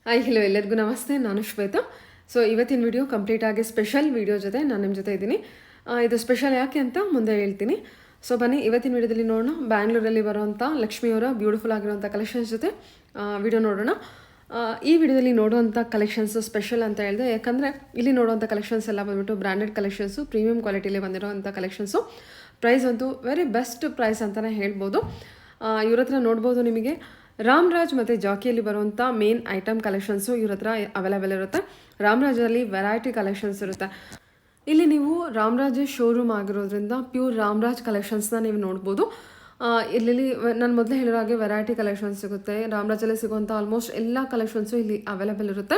Hi hello ಎಲ್ಲರಿಗೂ ನಮಸ್ತೆ, ನಾನು ಶ್ವೇತಾ. ಸೊ ಇವತ್ತಿನ ವಿಡಿಯೋ ಕಂಪ್ಲೀಟ್ ಆಗಿ ಸ್ಪೆಷಲ್ ವಿಡಿಯೋ ಜೊತೆ ನಾನು ನಿಮ್ಮ ಜೊತೆ ಇದ್ದೀನಿ. ಇದು ಸ್ಪೆಷಲ್ ಯಾಕೆ ಅಂತ ಮುಂದೆ ಹೇಳ್ತೀನಿ. ಸೊ ಬನ್ನಿ ಇವತ್ತಿನ ವಿಡಿಯೋದಲ್ಲಿ ನೋಡೋಣ. ಬ್ಯಾಂಗ್ಳೂರಲ್ಲಿ ಬರುವಂಥ ಲಕ್ಷ್ಮಿಯವರ ಬ್ಯೂಟಿಫುಲ್ ಆಗಿರುವಂಥ ಕಲೆಕ್ಷನ್ಸ್ ಜೊತೆ ವಿಡಿಯೋ ನೋಡೋಣ. ಈ ವಿಡಿಯೋದಲ್ಲಿ ನೋಡುವಂಥ ಕಲೆಕ್ಷನ್ಸು ಸ್ಪೆಷಲ್ ಅಂತ ಹೇಳಿದೆ, ಯಾಕಂದರೆ ಇಲ್ಲಿ ನೋಡುವಂಥ ಕಲೆಕ್ಷನ್ಸ್ ಎಲ್ಲ ಬಂದ್ಬಿಟ್ಟು ಬ್ರ್ಯಾಂಡೆಡ್ ಕಲೆಕ್ಷನ್ಸು, ಪ್ರೀಮಿಯಂ ಕ್ವಾಲಿಟಿಲಿ ಬಂದಿರೋವಂಥ ಕಲೆಕ್ಷನ್ಸು. ಪ್ರೈಸ್ ಅಂತೂ ವೆರಿ ಬೆಸ್ಟ್ ಪ್ರೈಸ್ ಅಂತಲೇ ಹೇಳ್ಬೋದು. ಇವ್ರ ಹತ್ರ ನೋಡ್ಬೋದು ನಿಮಗೆ ರಾಮ್ರಾಜ್ ಮತ್ತು ಜಾಕಿಯಲ್ಲಿ ಬರುವಂಥ ಮೇನ್ ಐಟಮ್ ಕಲೆಕ್ಷನ್ಸು ಇವ್ರ ಹತ್ರ ಅವೈಲೇಬಲ್ ಇರುತ್ತೆ. ರಾಮ್ರಾಜಲ್ಲಿ ವೆರೈಟಿ ಕಲೆಕ್ಷನ್ಸ್ ಇರುತ್ತೆ. ಇಲ್ಲಿ ನೀವು ರಾಮ್ರಾಜ್ ಶೋರೂಮ್ ಆಗಿರೋದ್ರಿಂದ ಪ್ಯೂರ್ ರಾಮ್ರಾಜ್ ಕಲೆಕ್ಷನ್ಸ್ನ ನೀವು ನೋಡ್ಬೋದು. ಇಲ್ಲಿ ನಾನು ಮೊದಲೇ ಹೇಳಿರೋ ಹಾಗೆ ವೆರೈಟಿ ಕಲೆಕ್ಷನ್ಸ್ ಸಿಗುತ್ತೆ. ರಾಮ್ರಾಜಲ್ಲಿ ಸಿಗುವಂಥ ಆಲ್ಮೋಸ್ಟ್ ಎಲ್ಲ ಕಲೆಕ್ಷನ್ಸು ಇಲ್ಲಿ ಅವೈಲೇಬಲ್ ಇರುತ್ತೆ.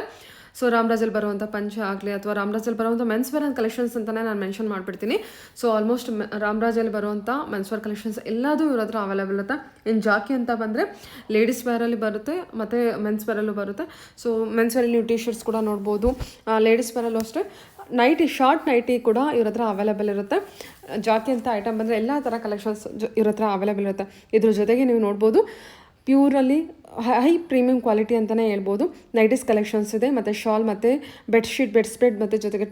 ಸೊ ರಾಮ್ರಾಜಲ್ಲಿ ಬರುವಂಥ ಪಂಚ ಆಗಲಿ ಅಥವಾ ರಾಮ್ರಾಜಲ್ಲಿ ಬರುವಂಥ ಮೆನ್ಸ್ವೇರ್ ಕಲೆಕ್ಷನ್ಸ್ ಅಂತಲೇ ನಾನು ಮೆನ್ಷನ್ ಮಾಡಿಬಿಡ್ತೀನಿ. ಸೊ ಆಲ್ಮೋಸ್ಟ್ ರಾಮ್ರಾಜಲ್ಲಿ ಬರುವಂಥ ಮೆನ್ಸ್ವೇರ್ ಕಲೆಕ್ಷನ್ಸ್ ಎಲ್ಲದೂ ಇವ್ರ ಹತ್ರ ಅವೈಲೇಬಲ್ ಇರುತ್ತೆ. ಇನ್ನು ಜಾಕಿ ಅಂತ ಬಂದರೆ ಲೇಡೀಸ್ ವೇರಲ್ಲಿ ಬರುತ್ತೆ ಮತ್ತು ಮೆನ್ಸ್ ವೇರಲ್ಲೂ ಬರುತ್ತೆ. ಸೊ ಮೆನ್ಸ್ ವೇರಲ್ಲಿ ನೀವು ಟಿ ಶರ್ಟ್ಸ್ ಕೂಡ ನೋಡ್ಬೋದು. ಲೇಡೀಸ್ ವೇರಲ್ಲೂ ಅಷ್ಟೇ ನೈಟಿ, ಶಾರ್ಟ್ ನೈಟಿ ಕೂಡ ಇವ್ರ ಹತ್ರ ಅವೈಲೇಬಲ್ ಇರುತ್ತೆ. ಜಾಕಿ ಅಂತ ಐಟಮ್ ಬಂದರೆ ಎಲ್ಲ ಥರ ಕಲೆಕ್ಷನ್ಸ್ ಇವ್ರ ಹತ್ರ ಅವೈಲೇಬಲ್ ಇರುತ್ತೆ. ಇದ್ರ ಜೊತೆಗೆ ನೀವು ನೋಡ್ಬೋದು ಪ್ಯೂರಲ್ಲಿ ಹೈ ಪ್ರೀಮಿಯಂ ಕ್ವಾಲಿಟಿ ಅಂತಲೇ ಹೇಳ್ಬೋದು. ನೈಟೀಸ್ ಕಲೆಕ್ಷನ್ಸ್ ಇದೆ ಮತ್ತು ಶಾಲ್ ಮತ್ತು ಬೆಡ್ಶೀಟ್, ಬೆಡ್ ಸ್ಪ್ರೆಡ್ ಮತ್ತು ಜೊತೆಗೆ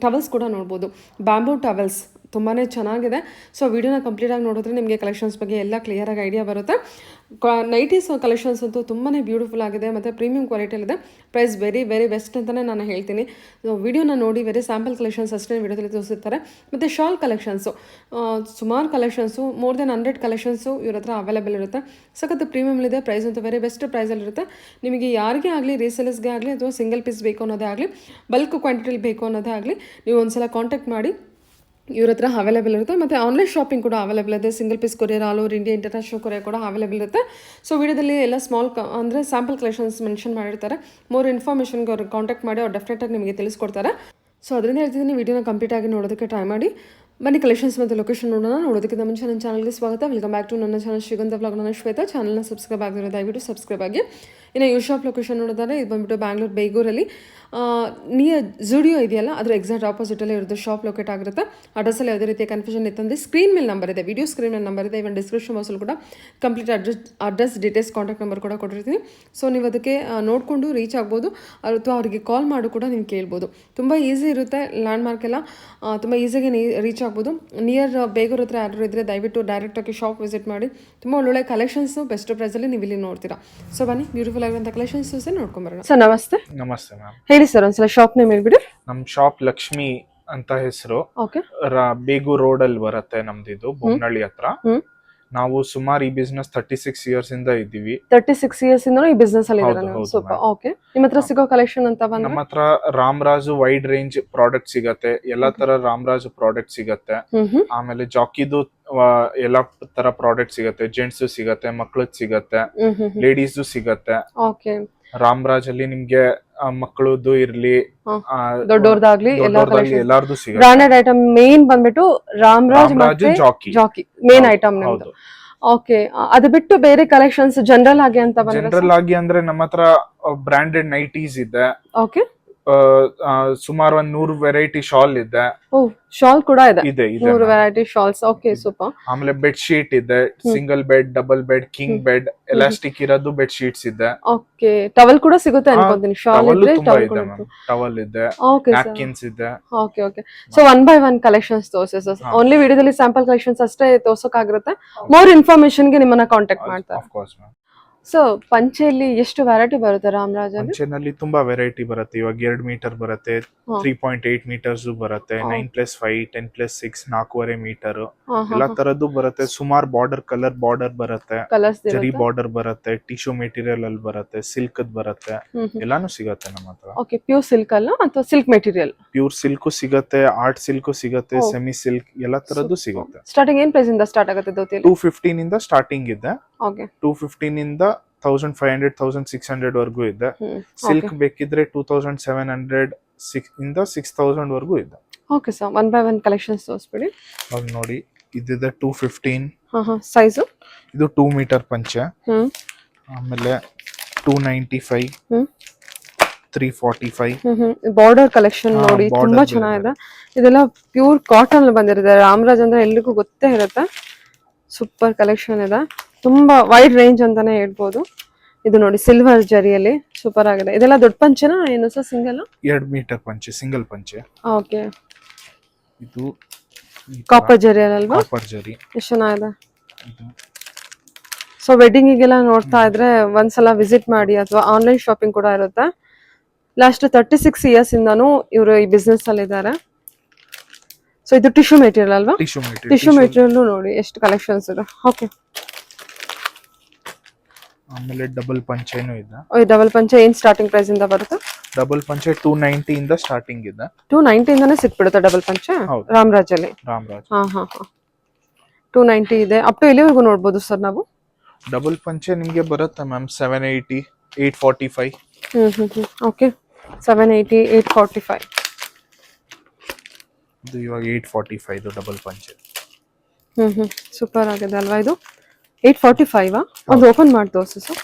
ಟವಲ್ಸ್ ಕೂಡ ನೋಡ್ಬೋದು. ಬ್ಯಾಂಬೂ ಟವಲ್ಸ್ ತುಂಬಾ ಚೆನ್ನಾಗಿದೆ. ಸೊ ವಿಡಿಯೋನ ಕಂಪ್ಲೀಟಾಗಿ ನೋಡಿದ್ರೆ ನಿಮಗೆ ಕಲೆಕ್ಷನ್ಸ್ ಬಗ್ಗೆ ಎಲ್ಲ ಕ್ಲಿಯರಾಗಿ ಐಡಿಯಾ ಬರುತ್ತೆ. ನೈಟೀಸ್ ಕಲೆಕ್ಷನ್ಸ್ ಅಂತೂ ತುಂಬಾ ಬ್ಯೂಟಿಫುಲ್ ಆಗಿದೆ ಮತ್ತು ಪ್ರೀಮಿಯಂ ಕ್ವಾಲಿಟಿಯಲ್ಲಿದೆ. ಪ್ರೈಸ್ ವೆರಿ ವೆರಿ ಬೆಸ್ಟ್ ಅಂತಲೇ ನಾನು ಹೇಳ್ತೀನಿ. ಸೊ ವಿಡಿಯೋನ ನೋಡಿ ವೆರಿ ಸ್ಯಾಂಪಲ್ ಕಲೆಕ್ಷನ್ಸ್ ಅಷ್ಟೇ ವಿಡಿಯೋದಲ್ಲಿ ತೋರಿಸಿರ್ತಾರೆ. ಮತ್ತು ಶಾಲ್ ಕಲೆಕ್ಷನ್ಸು ಸುಮಾರು ಕಲೆಕ್ಷನ್ಸು, ಮೋರ್ ದೆನ್ 100 ಕಲೆಕ್ಷನ್ಸು ಇವ್ರ ಹತ್ರ ಅವೈಲೇಬಲ್ ಇರುತ್ತೆ. ಸಖತ್ತು ಪ್ರೀಮಿಯಮ್ಲಿದೆ. ಪ್ರೈಸ್ ಅಂತೂ ವೆರಿ ಬೆಸ್ಟ್ ಪ್ರೈಸಲ್ಲಿರುತ್ತೆ. ನಿಮಗೆ ಯಾರಿಗೇ ಆಗಲಿ, ರೀಸೇಲರ್ಸ್ಗೆ ಆಗಲಿ ಅಥವಾ ಸಿಂಗಲ್ ಪೀಸ್ ಬೇಕು ಅನ್ನೋದೇ ಆಗಲಿ, ಬಲ್ಕ್ ಕ್ವಾಂಟಿಟಿಲಿ ಬೇಕು ಅನ್ನೋದೇ ಆಗಲಿ, ನೀವು ಒಂದ್ಸಲ ಕಾಂಟ್ಯಾಕ್ಟ್ ಮಾಡಿ. ಇವ್ರ ಹತ್ರ ಅವೈಲೇಬಲ್ ಇರುತ್ತೆ. ಮತ್ತು ಆನ್ಲೈನ್ ಶಾಪಿಂಗ್ ಕೂಡ ಅವೈಲೇಬಲ್ ಇದೆ. Single piece courier, all over India, international courier ಕೂಡ ಅವೈಲೇಬಲ್ ಇರುತ್ತೆ. ಸೊ ವಿಡಿಯೋದಲ್ಲಿ ಎಲ್ಲ ಸ್ಮಾಲ್ ಅಂದರೆ ಸ್ಯಾಂಪಲ್ ಕಲೆಕ್ಷನ್ಸ್ ಮೆನ್ಷನ್ ಮಾಡಿರ್ತಾರೆ. ಮೋರ್ ಇನ್ಫಾರ್ಮೇಷನ್ಗೆ ಅವ್ರಿಗೆ ಕಾಂಟ್ಯಾಕ್ಟ್ ಮಾಡಿ ಅವ್ರು ಡೆಫಿನೆಟಾಗಿ ನಿಮಗೆ ತಿಳಿಸ್ಕೊಡ್ತಾರೆ. ಸೊ ಅದರಿಂದ ಹೇಳ್ತಿದ್ದೀನಿ, ವಿಡಿಯೋನ ಕಂಪ್ಲೀಟಾಗಿ ನೋಡೋದಕ್ಕೆ ಟ್ರೈ ಮಾಡಿ. ಬನ್ನಿ ಕಲೆಕ್ಷನ್ಸ್ ಮತ್ತು ಲೊಕೇಶನ್ ನೋಡೋಣ. ನೋಡೋದಕ್ಕಿಂತ ಮುಂಚೆ ನನ್ನ ಚಾನಲ್ಗೆ ಸ್ವಾಗತ. ವೆಲ್ಕಮ್ ಬ್ಯಾಕ್ ಟು ನನ್ನ ಚಾನಲ್ ಶ್ರೀಗಂಧ ವ್ಲಾಗ್. ನಾನು ಶ್ವೇತಾ. ಚಾನಲ್ನ ಸಬ್ಸ್ಕ್ರೈಬ್ ಆಗಿರೋ ದಯವಿಟ್ಟು ಸಬ್ಸ್ಕ್ರೈಬ್ ಆಗಿ. ಇನ್ನು ಯು ಶಾಪ್ ಲೊಕೇಶನ್ ನೋಡೋದಾದ್ರೆ ಇದು ಬಂದುಬಿಟ್ಟು ಬ್ಯಾಂಗ್ಳೂರು ಬೇಗೂರಲ್ಲಿ ನಿಯರ್ ಜುಡಿಯೋ ಇದೆಯಲ್ಲ, ಅದ್ರ ಎಕ್ಸಾಕ್ಟ್ ಆಪೋಸಿಟಲ್ಲೇ ಇರೋದು ಶಾಪ್ ಲೊಕೇಟ್ ಆಗಿರುತ್ತೆ. ಅಡ್ರೆಸ್ಸಲ್ಲಿ ಯಾವುದೇ ರೀತಿಯ ಕನ್ಫ್ಯೂಷನ್ ಇತ್ತಂದರೆ ಸ್ಕ್ರೀನ್ ಮೇಲೆ ನಂಬರ್ ಇದೆ, ವಿಡಿಯೋ ಸ್ಕ್ರೀನ್ ಮೇಲೆ ನಂಬರ್ ಇದೆ. ಇವನ್ ಡಿಸ್ಕ್ರಿಪ್ಷನ್ ಬಾಕ್ಸಲ್ಲಿ ಕೂಡ complete address details, contact number ಕೂಡ ಕೊಟ್ಟಿರ್ತೀನಿ. ಸೊ ನೀವು ಅದಕ್ಕೆ ನೋಡಿಕೊಂಡು ರೀಚ್ ಆಗ್ಬೋದು ಅಥವಾ ಅವರಿಗೆ ಕಾಲ್ ಮಾಡು ಕೂಡ ನೀವು ಕೇಳ್ಬೋದು. ತುಂಬ ಈಸಿ ಇರುತ್ತೆ. ಲ್ಯಾಂಡ್ ಮಾರ್ಕ್ ಎಲ್ಲ ತುಂಬ ಈಸಿಯಾಗಿ ರೀಚ್ ಆಗ್ಬೋದು. ನಿಯರ್ ಬೇಗೂರ್ ಹತ್ರ ಯಾರು ಇದ್ದರೆ ದಯವಿಟ್ಟು ಡೈರೆಕ್ಟಾಗಿ ಶಾಪ್ ವಿಸಿಟ್ ಮಾಡಿ. ತುಂಬ ಒಳ್ಳೊಳ್ಳೆ ಕಲೆಕ್ಷನ್ಸು ಬೆಸ್ಟ್ ಪ್ರೈಸಲ್ಲಿ ನೀವು ಇಲ್ಲಿ ನೋಡ್ತೀರಾ. ಸೊ ಬನ್ನಿ ಬ್ಯೂಟಿಫುಲ್ ಆಗಿರುವಂಥ ಕಲೆಕ್ಷನ್ಸ್ ನೋಡ್ಕೊಂಬರೋಣ. ಸರ್ ನಮಸ್ತೆ. ನಮಸ್ತೆ ಮ್ಯಾಮ್. ಹೇಳಿ ಸರ್, ಒಂದ್ಸಲ ಶಾಪ್ ನೇಮ್ ಹೇಳ್ಬಿಡಿ. ನಮ್ ಶಾಪ್ ಲಕ್ಷ್ಮಿ ಅಂತ ಹೆಸರು. ಓಕೆ. ಬೇಗೂರ್ ರೋಡ್ ಅಲ್ಲಿ ಬರುತ್ತೆ ನಮ್ದಿದು, ಬೊಮ್ಮನಹಳ್ಳಿ ಹತ್ರ. ನಾವು ಸುಮಾರು ಈ ಬಿಸ್ನೆಸ್ 36 ಇಯರ್ಸ್ ಇಂದ ಇದ್ದೀವಿ. 36 ಇಯರ್ಸ್ ಇಂದ ಈ ಬಿಸ್ನೆಸ್ ಅಲ್ಲಿ ಇದ್ದೀರಾ ನೀವು? ಸೂಪರ್. ಓಕೆ. ನಿಮ್ಮ ಹತ್ರ ಸಿಗೋ ಕಲೆಕ್ಷನ್ ಅಂತ ಬಂದ್ರೆ ನಮ್ಮ ಹತ್ರ ರಾಮ್ರಾಜು ವೈಡ್ ರೇಂಜ್ ಪ್ರಾಡಕ್ಟ್ ಸಿಗತ್ತೆ. ಎಲ್ಲಾ ತರ ರಾಮ್ರಾಜು ಪ್ರಾಡಕ್ಟ್ ಸಿಗತ್ತೆ. ಆಮೇಲೆ ಜಾಕಿದು ಎಲ್ಲಾ ತರ ಪ್ರಾಡಕ್ಟ್ ಸಿಗತ್ತೆ. ಜೆಂಟ್ಸ್ ಸಿಗತ್ತೆ, ಮಕ್ಕಳದ್ ಸಿಗತ್ತೆ, ಲೇಡೀಸ್ ಸಿಗತ್ತೆ. ಓಕೆ. ರಾಮ್ರಾಜ್ ಅಲ್ಲಿ ನಿಮ್ಗೆ ಮಕ್ಕಳದ್ದು ಇರ್ಲಿ, ದೊಡ್ಡವ್ರದಾಗ್ಲಿ ಎಲ್ಲಾರ್ದು ಸಿಗುತ್ತೆ. ಬ್ರಾಂಡೆಡ್ ಐಟಮ್ ಮೇನ್ ಬಂದ್ಬಿಟ್ಟು ರಾಮ್ರಾಜ್ ಮತ್ತೆ ಜಾಕಿ ಮೇನ್ ಐಟಮ್ ನಿಮ್ದು. ಓಕೆ. ಅದು ಬಿಟ್ಟು ಬೇರೆ ಕಲೆಕ್ಷನ್ಸ್ ಜನರಲ್ ಆಗಿ ಅಂತ ಬಂದ್ರೆ ಜನರಲ್ ಆಗಿ ಅಂದ್ರೆ ನಮ್ಮ ಹತ್ರ ಬ್ರಾಂಡೆಡ್ ನೈಟೀಸ್ ಇದೆ. ಓಕೆ. ಸುಮಾರು 100 ವೆರೈಟಿ ಶಾಲ್ ಇದೆ. ಶಾಲ್ ಕೂಡ ಇದೆ. 100 ವೆರೈಟಿ ಶಾಲ್ಸ್. Okay, super. ಆಮೇಲೆ ಬೆಡ್ ಶೀಟ್ ಇದೆ. Single bed, double bed, king bed, elastic ಇರೋದು ಬೆಡ್ ಶೀಟ್ಸ್ ಇದೆ. ಓಕೆ. ಟವಲ್ ಕೂಡ ಸಿಗುತ್ತೆ ಅನ್ಕೊಂತೀನಿ. ಶಾಲ್ ಇದ್ರೆ ಟವಲ್ ಇದೆ, ನ್ಯಾಪ್ಕಿನ್ಸ್ ಇದೆ. Okay okay. So 1 by 1 collections ತೋರಿಸಿ ಸರ್. ಓನ್ಲಿ ವಿಡಿಯೋದಲ್ಲಿ ಸ್ಯಾಂಪಲ್ ಕಲೆಕ್ಷನ್ಸ್ ಅಷ್ಟೇ ತೋರ್ಸೋಕಾಗಿರುತ್ತೆ. ಮೋರ್ ಇನ್ಫಾರ್ಮೇಶನ್ ಗೆ ನಿಮ್ಮನ್ನ ಕಾಂಟ್ಯಾಕ್ಟ್ ಮಾಡ್ತಾರೆ. Of course ma'am. ಸೊ ಪಂಚೆಯಲ್ಲಿ ಎಷ್ಟು ವೆರೈಟಿ ಬರುತ್ತೆ ರಾಮ್ರಾಜ್ ಅಲ್ಲಿ? ಪಂಚೆನಲ್ಲಿ ತುಂಬಾ ವೆರೈಟಿ ಬರುತ್ತೆ. ಇವಾಗ 2 ಮೀಟರ್ ಬರುತ್ತೆ, 3.8 ಮೀಟರ್ಸ್ ಬರುತ್ತೆ, 9+5, 10+6, 4.5 ಮೀಟರ್, ಎಲ್ಲಾ ತರದ್ದು ಬರುತ್ತೆ. ಸುಮಾರು ಕಲರ್ ಬಾರ್ಡರ್ ಬರುತ್ತೆ, ಜರಿ ಬಾರ್ಡರ್ ಬರುತ್ತೆ, ಟಿಶ್ಯೂ ಮೆಟೀರಿಯಲ್ ಅಲ್ಲಿ ಬರುತ್ತೆ, ಸಿಲ್ಕ್ ಬರುತ್ತೆ, ಎಲ್ಲಾನು ಸಿಗತ್ತೆ ನಮ್ಮ ಹತ್ರ. ಓಕೆ. ಪ್ಯೂರ್ ಸಿಲ್ಕ್ ಅಲ್ಲ ಅಥವಾ ಸಿಲ್ಕ್ ಮೆಟೀರಿಯಲ್? ಪ್ಯೂರ್ ಸಿಲ್ಕ್ ಸಿಗತ್ತೆ, ಆರ್ಟ್ ಸಿಲ್ಕ್ ಸಿಗತ್ತೆ, ಸೆಮಿ ಸಿಲ್ಕ್, ಎಲ್ಲಾ ತರದ್ದು ಸಿಗುತ್ತೆ. ಸ್ಟಾರ್ಟಿಂಗ್ ಏನ್ ಪ್ರೈಸ್ ಇಂದ ಸ್ಟಾರ್ಟ್ ಆಗುತ್ತೆ ಧೋತಿಯಲ್ಲಿ? 215 ಇಂದ ಸ್ಟಾರ್ಟಿಂಗ್ ಇದೆ. ಓಕೆ. 215 ಇಂದ 1500, 1600 ವರ್ಗೂ ಇದೆ. ಸಿಲ್ಕ್ ಬೇಕಿದ್ರೆ 2700 ಇಂದ 6000 ವರ್ಗೂ ಇದೆ. Okay sir. 1 by 1 ಕಲೆಕ್ಷನ್ಸ್ ತೋರಿಸ್ಬಿಡಿ. ಅವಾಗ ನೋಡಿ, ಇದಿದೆ 215. ಸೈಜು ಇದು 2 ಮೀಟರ್ ಪಂಚೆ. ಆಮೇಲೆ 295, 345. ಬಾರ್ಡರ್ ಕಲೆಕ್ಷನ್ ನೋಡಿ ತುಂಬಾ ಚೆನ್ನಾಗಿದೆ. ಇದೆಲ್ಲ ಪ್ಯೂರ್ ಕಾಟನ್ ಅಲ್ಲಿ ಬಂದಿರುತ್ತೆ. ರಾಮ್ರಾಜ್ ಅಂದ್ರೆ ಎಲ್ರಿಗೂ ಗೊತ್ತೇ ಇರುತ್ತೆ. ಸೂಪರ್ ಕಲೆಕ್ಷನ್ ಇದೆ. ತುಂಬಾ ವೈಡ್ ರೇಂಜ್ ಅಂತಾನೆ ಹೇಳ್ಬೋದು. ಇದು ನೋಡಿ ಸಿಲ್ವರ್ ಜರಿಯಲ್ಲಿ ಸೂಪರ್ ಆಗಿದೆ. ಇದೆಲ್ಲ ದೊಡ್ಡ ಪಂಚೆನಾ ಏನು ಸರ್ ಸಿಂಗಲ್? 2 ಮೀಟರ್ ಪಂಚೆ, ಸಿಂಗಲ್ ಪಂಚೆ. ಓಕೆ. ಇದು ಕಾಪರ್ ಜರಿಯಲ್ವಾ? ಕಾಪರ್ ಜರಿ. ಎಷ್ಟು ಚೆನ್ನಾಗಿದೆ. ಇದು ಸೊ ವೆಡ್ಡಿಂಗಿಗೆಲ್ಲ ನೋಡ್ತಾ ಇದ್ರೆ ಒಂದ್ಸಲ ವಿಸಿಟ್ ಮಾಡಿ, ಅಥವಾ ಆನ್ಲೈನ್ ಶಾಪಿಂಗ್ ಕೂಡ ಇರುತ್ತೆ. ಲಾಸ್ಟ್ 36 ಇಯರ್ಸ್ ಇಂದಾನು ಇವರು ಈ ಬಿಸ್ನೆಸ್ ಅಲ್ಲಿ ಇದ್ದಾರೆ. ಸೊ ಇದು ಟಿಶ್ಯೂ ಮೆಟೀರಿಯಲ್ ಅಲ್ವಾ? ಟಿಶ್ಯೂ ಮೆಟೀರಿಯಲ್ ನೋಡಿ ಎಷ್ಟು ಕಲೆಕ್ಷನ್ಸ್ ಇದೆ. ಓಕೆ. ಆಮೇಲೆ ಡಬಲ್ ಪಂಚೆನೂ ಇದೆ. ಈ ಡಬಲ್ ಪಂಚೆ ಏನ್ ಸ್ಟಾರ್ಟಿಂಗ್ ಪ್ರೈಸ್ ಇಂದ ಬರುತ್ತೆ? ಡಬಲ್ ಪಂಚೆ 290 ಇಂದ ಸ್ಟಾರ್ಟಿಂಗ್ ಇದೆ. 290 ಇಂದಾನೆ ಸಿಕ್ಬಿಡುತ್ತೆ ಡಬಲ್ ಪಂಚೆ ರಾಮರಾಜ್ ಅಲ್ಲಿ? ರಾಮರಾಜ್. ಹಾ 290 ಇದೆ. ಅಪ್ ಟು ಎಲ್ಲಿವರೆಗೂ ನೋಡ್ಬೋದು ಸರ್ ನಾವು? ಡಬಲ್ ಪಂಚೆ ನಿಮಗೆ ಬರುತ್ತೆ ಮ್ಯಾಮ್ 780, 845. ಓಕೆ. 780, 845. ಇದು ಇವಾಗ 845 ಇದು ಡಬಲ್ ಪಂಚೆ. ಸೂಪರ್ ಆಗಿದೆ ಅಲ್ವಾ ಇದು? 845 ಒಂದು ಓಪನ್ ಮಾಡಿ ತೋರಿಸು sir.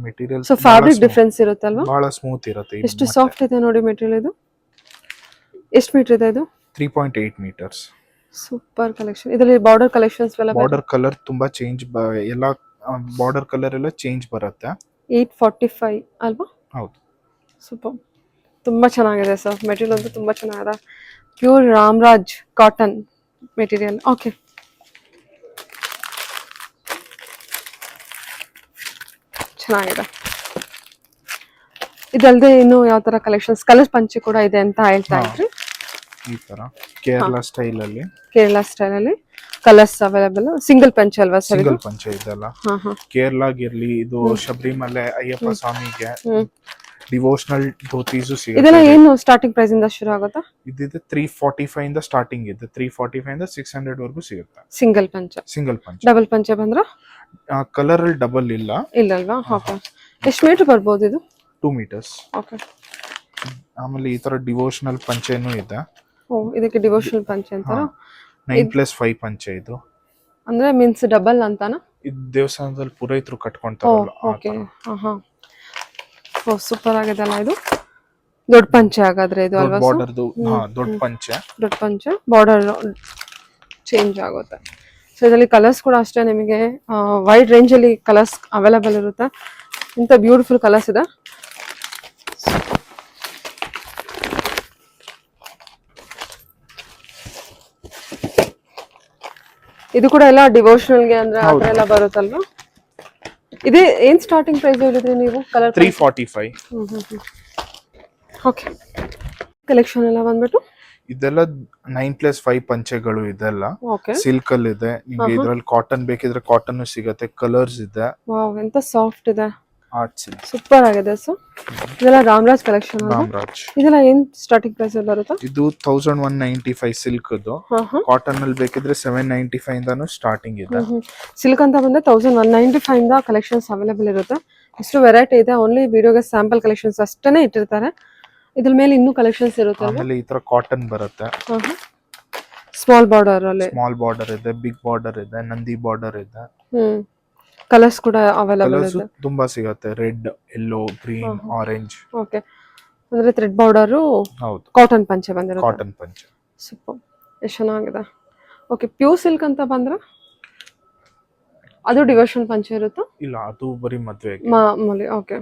Material so fabric difference ಇರುತ್ತೆ ಅಲ್ವಾ? ಬಹಳ ಸ್ಮೂತ್ ಇರುತ್ತೆ. ಎಷ್ಟು ಸಾಫ್ಟ್ ಇದೆ ನೋಡಿ ಮೆಟೀರಿಯಲ್. ಇದು ಎಷ್ಟು ಮೀಟರ್ ಇದೆ ಇದು? 3.8 ಮೀಟರ್ಸ್. Super collection. ಇದರಲ್ಲಿ ಬಾರ್ಡರ್ ಕಲೆಕ್ಷನ್ಸ್ ಎಲ್ಲ ಬಾರ್ಡರ್ ಕಲರ್ ತುಂಬಾ ಚೇಂಜ್, ಎಲ್ಲ ಬಾರ್ಡರ್ ಕಲರ್ ಎಲ್ಲ ಚೇಂಜ್ ಬರುತ್ತೆ. 845 ಅಲ್ವಾ? ಹೌದು. ಸೂಪರ್. ತುಂಬಾ ಚೆನ್ನಾಗಿದೆ ಸರ್ ಮೆಟೀರಿಯಲ್ ಅಂತೂ ತುಂಬಾ ಚೆನ್ನಾಗಿದೆ. Pure Ramaraj cotton material. Okay. ಚೆನ್ನಾಗಿದೆ. ಇದಲ್ಲದೆ ಇನ್ನು ಯಾವ ತರ ಕಲೆಕ್ಷನ್ಸ್? ಕಲರ್ ಪಂಚೆ ಕೂಡ ಇದೆ ಅಂತ ಹೇಳ್ತಾ ಇದ್ರಿ. ಈ ತರ ಕೇರಳ ಸ್ಟೈಲ್ ಅಲ್ಲಿ, ಕೇರಳ ಸ್ಟೈಲ್ ಅಲ್ಲಿ ಕಲರ್ಸ್ ಅವೈಲೇಬಲ್. ಸಿಂಗಲ್ ಪಂಚೆ ಅಲ್ವಾ ಸರ್? ಸಿಂಗಲ್ ಪಂಚೆ ಇದೆಲ್ಲ ಕೇರಳಗಿರ್ಲಿ, ಇದು ಶಬರಿಮಲೆ ಅಯ್ಯಪ್ಪ ಸ್ವಾಮಿಗೆ ಡಿವೋಷನಲ್ ಧೋತೀಸು ಸಿಗುತ್ತೆ. ಇದೆಲ್ಲ ಏನು ಸ್ಟಾರ್ಟಿಂಗ್ ಪ್ರೈಸ್ ಇಂದ ಶುರು ಆಗುತ್ತಾ? ಇದಿದೆ 345 ಇಂದ ಸ್ಟಾರ್ಟಿಂಗ್ ಇದೆ. 345 ಇಂದ 600 ವರೆಗೂ ಸಿಗುತ್ತೆ. ಸಿಂಗಲ್ ಪಂಚೆ. ಸಿಂಗಲ್ ಪಂಚೆ. ಡಬಲ್ ಪಂಚೆ ಬಂದ್ರ ಕಲರ್ ಅಲ್ಲಿ ಡಬಲ್ ಇಲ್ಲಲ್ವಾ? ಓಕೆ. ಎಷ್ಟು ಮೀಟರ್ ಬರ್ಬೋದು ಇದು? 2 ಮೀಟರ್ಸ್. ಓಕೆ. ಆಮೇಲೆ ಈ ತರ ಡಿವೋಷನಲ್ ಪಂಚೆನೂ ಇದೆ. ಓ, ಇದಕ್ಕೆ ಡಿವೋಷನಲ್ ಪಂಚೆ ಅಂತಾರ? 9+5 ಪಂಚೆ ಇದು. ಅಂದ್ರೆ ಮೀನ್ಸ್ ಡಬಲ್ ಅಂತಾನ? ಇದು ದೇವಸ್ಥಾನದಲ್ಲಿ ಪುರೋಹಿತರು ಕಟ್ಕೊಂತಾರಲ್ಲ. ಓಕೆ. ಓ, ಸೂಪರ್ ಆಗಿದೆ ಅಲ್ಲ ಇದು? ದೊಡ್ಡ ಪಂಚೆ ಹಾಗಾದ್ರೆ ಇದು ಅಲ್ವಾ? ಬಾರ್ಡರ್ದು ದೊಡ್ಡ ಪಂಚೆ. ದೊಡ್ಡ ಪಂಚೆ ಬಾರ್ಡರ್ ಚೇಂಜ್ ಆಗುತ್ತೆ. ಸೊ ಇದರಲ್ಲಿ ಕಲರ್ಸ್ ಕೂಡ ಅಷ್ಟೇ ನಿಮಗೆ ವೈಡ್ ರೇಂಜ್ ಅಲ್ಲಿ ಕಲರ್ಸ್ ಅವೈಲೇಬಲ್ ಇರುತ್ತೆ. ಇಂಥ ಬ್ಯೂಟಿಫುಲ್ ಕಲರ್ಸ್ ಇದೆ. ಇದು ಕೂಡ ಎಲ್ಲ ಡಿವೋಷನಲ್ಗೆ ಅಂದ್ರೆ ಆ ಥರ ಎಲ್ಲ ಬರುತ್ತಲ್ವಾ? ಇದೇ ಏನ್ ಸ್ಟಾರ್ಟಿಂಗ್ ಪ್ರೈಸ್ ಹೇಳಿದ್ರಿ ನೀವು? ಕಲರ್ 345. ಓಕೆ. ಕಲೆಕ್ಷನ್ ಎಲ್ಲ ಬಂದ್ಬಿಟ್ಟು ಇದೆಲ್ಲ 9+5 ಪಂಚೆಗಳು. ಇದೆಲ್ಲ ಓಕೆ. ಸಿಲ್ಕ್ ಅಲ್ಲಿ ಇದೆ. ನಿಮಗೆ ಇದ್ರಲ್ಲಿ ಕಾಟನ್ ಬೇಕಿದ್ರೆ ಕಾಟನ್ ಸಿಗುತ್ತೆ. ಕಲರ್ಸ್ ಇದೆ. ವಾವ್, ಎಂತ ಸಾಫ್ಟ್ ಇದೆ. Art silk. ಸೂಪರ್ ಆಗಿದೆ. ಸೊ ಇದೆಲ್ಲ ರಾಮರಾಜ್ ಕಲೆಕ್ಷನ್. ರಾಮರಾಜ್. ಇದೆಲ್ಲ ಏನ್ ಸ್ಟಾರ್ಟಿಂಗ್ ಪ್ರೈಸ್ ಬರುತ್ತೆ? ಇದು 1195 ಸಿಲ್ಕ್ ಅದು. ಕಾಟನ್ ಅಲ್ಲಿ ಬೇಕಿದ್ರೆ 795 ಇಂದಾನು ಸ್ಟಾರ್ಟಿಂಗ್ ಇದೆ. ಸಿಲ್ಕ್ ಅಂತ ಬಂದ್ರೆ 1195 ಇಂದ ಕಲೆಕ್ಷನ್ಸ್ ಅವೈಲೇಬಲ್ ಇರುತ್ತೆ. ಎಷ್ಟು ವೆರೈಟಿ ಇದೆ. ಓನ್ಲಿ ವಿಡಿಯೋಗೆ ಸ್ಯಾಂಪಲ್ ಕಲೆಕ್ಷನ್ಸ್ ಅಷ್ಟೇನೆ ಇಟ್ಟಿರ್ತಾರೆ. ಇದ್ರ ಮೇಲೆ ಇನ್ನೂ ಕಲೆಕ್ಷನ್ಸ್ ಇರುತ್ತೆ. ಆಮೇಲೆ ಈ ತರ ಕಾಟನ್ ಬರುತ್ತೆ. ಸ್ಮಾಲ್ ಬಾರ್ಡರ್ ಅಲ್ಲಿ. ಸ್ಮಾಲ್ ಬಾರ್ಡರ್ ಇದೆ, ಬಿಗ್ ಬಾರ್ಡರ್ ಇದೆ, ನಂದಿ ಬಾರ್ಡರ್ ಇದೆ. ಕಲರ್ಸ್ ಕೂಡ ಅವೈಲೇಬಲ್ ಇದೆ. ತುಂಬಾ ಸಿಗುತ್ತೆ. Red, yellow, green, orange. Okay. ಅಂದ್ರೆ ಥ್ರೆಡ್ ಬಾರ್ಡರ್. ಹೌದು. ಕಾಟನ್ ಪಂಚೆ ಬಂದಿರುತ್ತೆ. ಕಾಟನ್ ಪಂಚೆ. ಸೂಪರ್. ಎಷ್ಟು ಚೆನ್ನಾಗಿದೆ. ಓಕೆ. ಪ್ಯೂರ್ ಸಿಲ್ಕ್ ಅಂತ ಬಂದ್ರೆ ಅದು ಡಿವೋಷನಲ್ ಪಂಚೆ ಇರುತ್ತಾ? ಇಲ್ಲ, ಅದು ಬರೀ ಮದುವೆಗೆ ಮಾಮೂಲಿ. ಓಕೆ.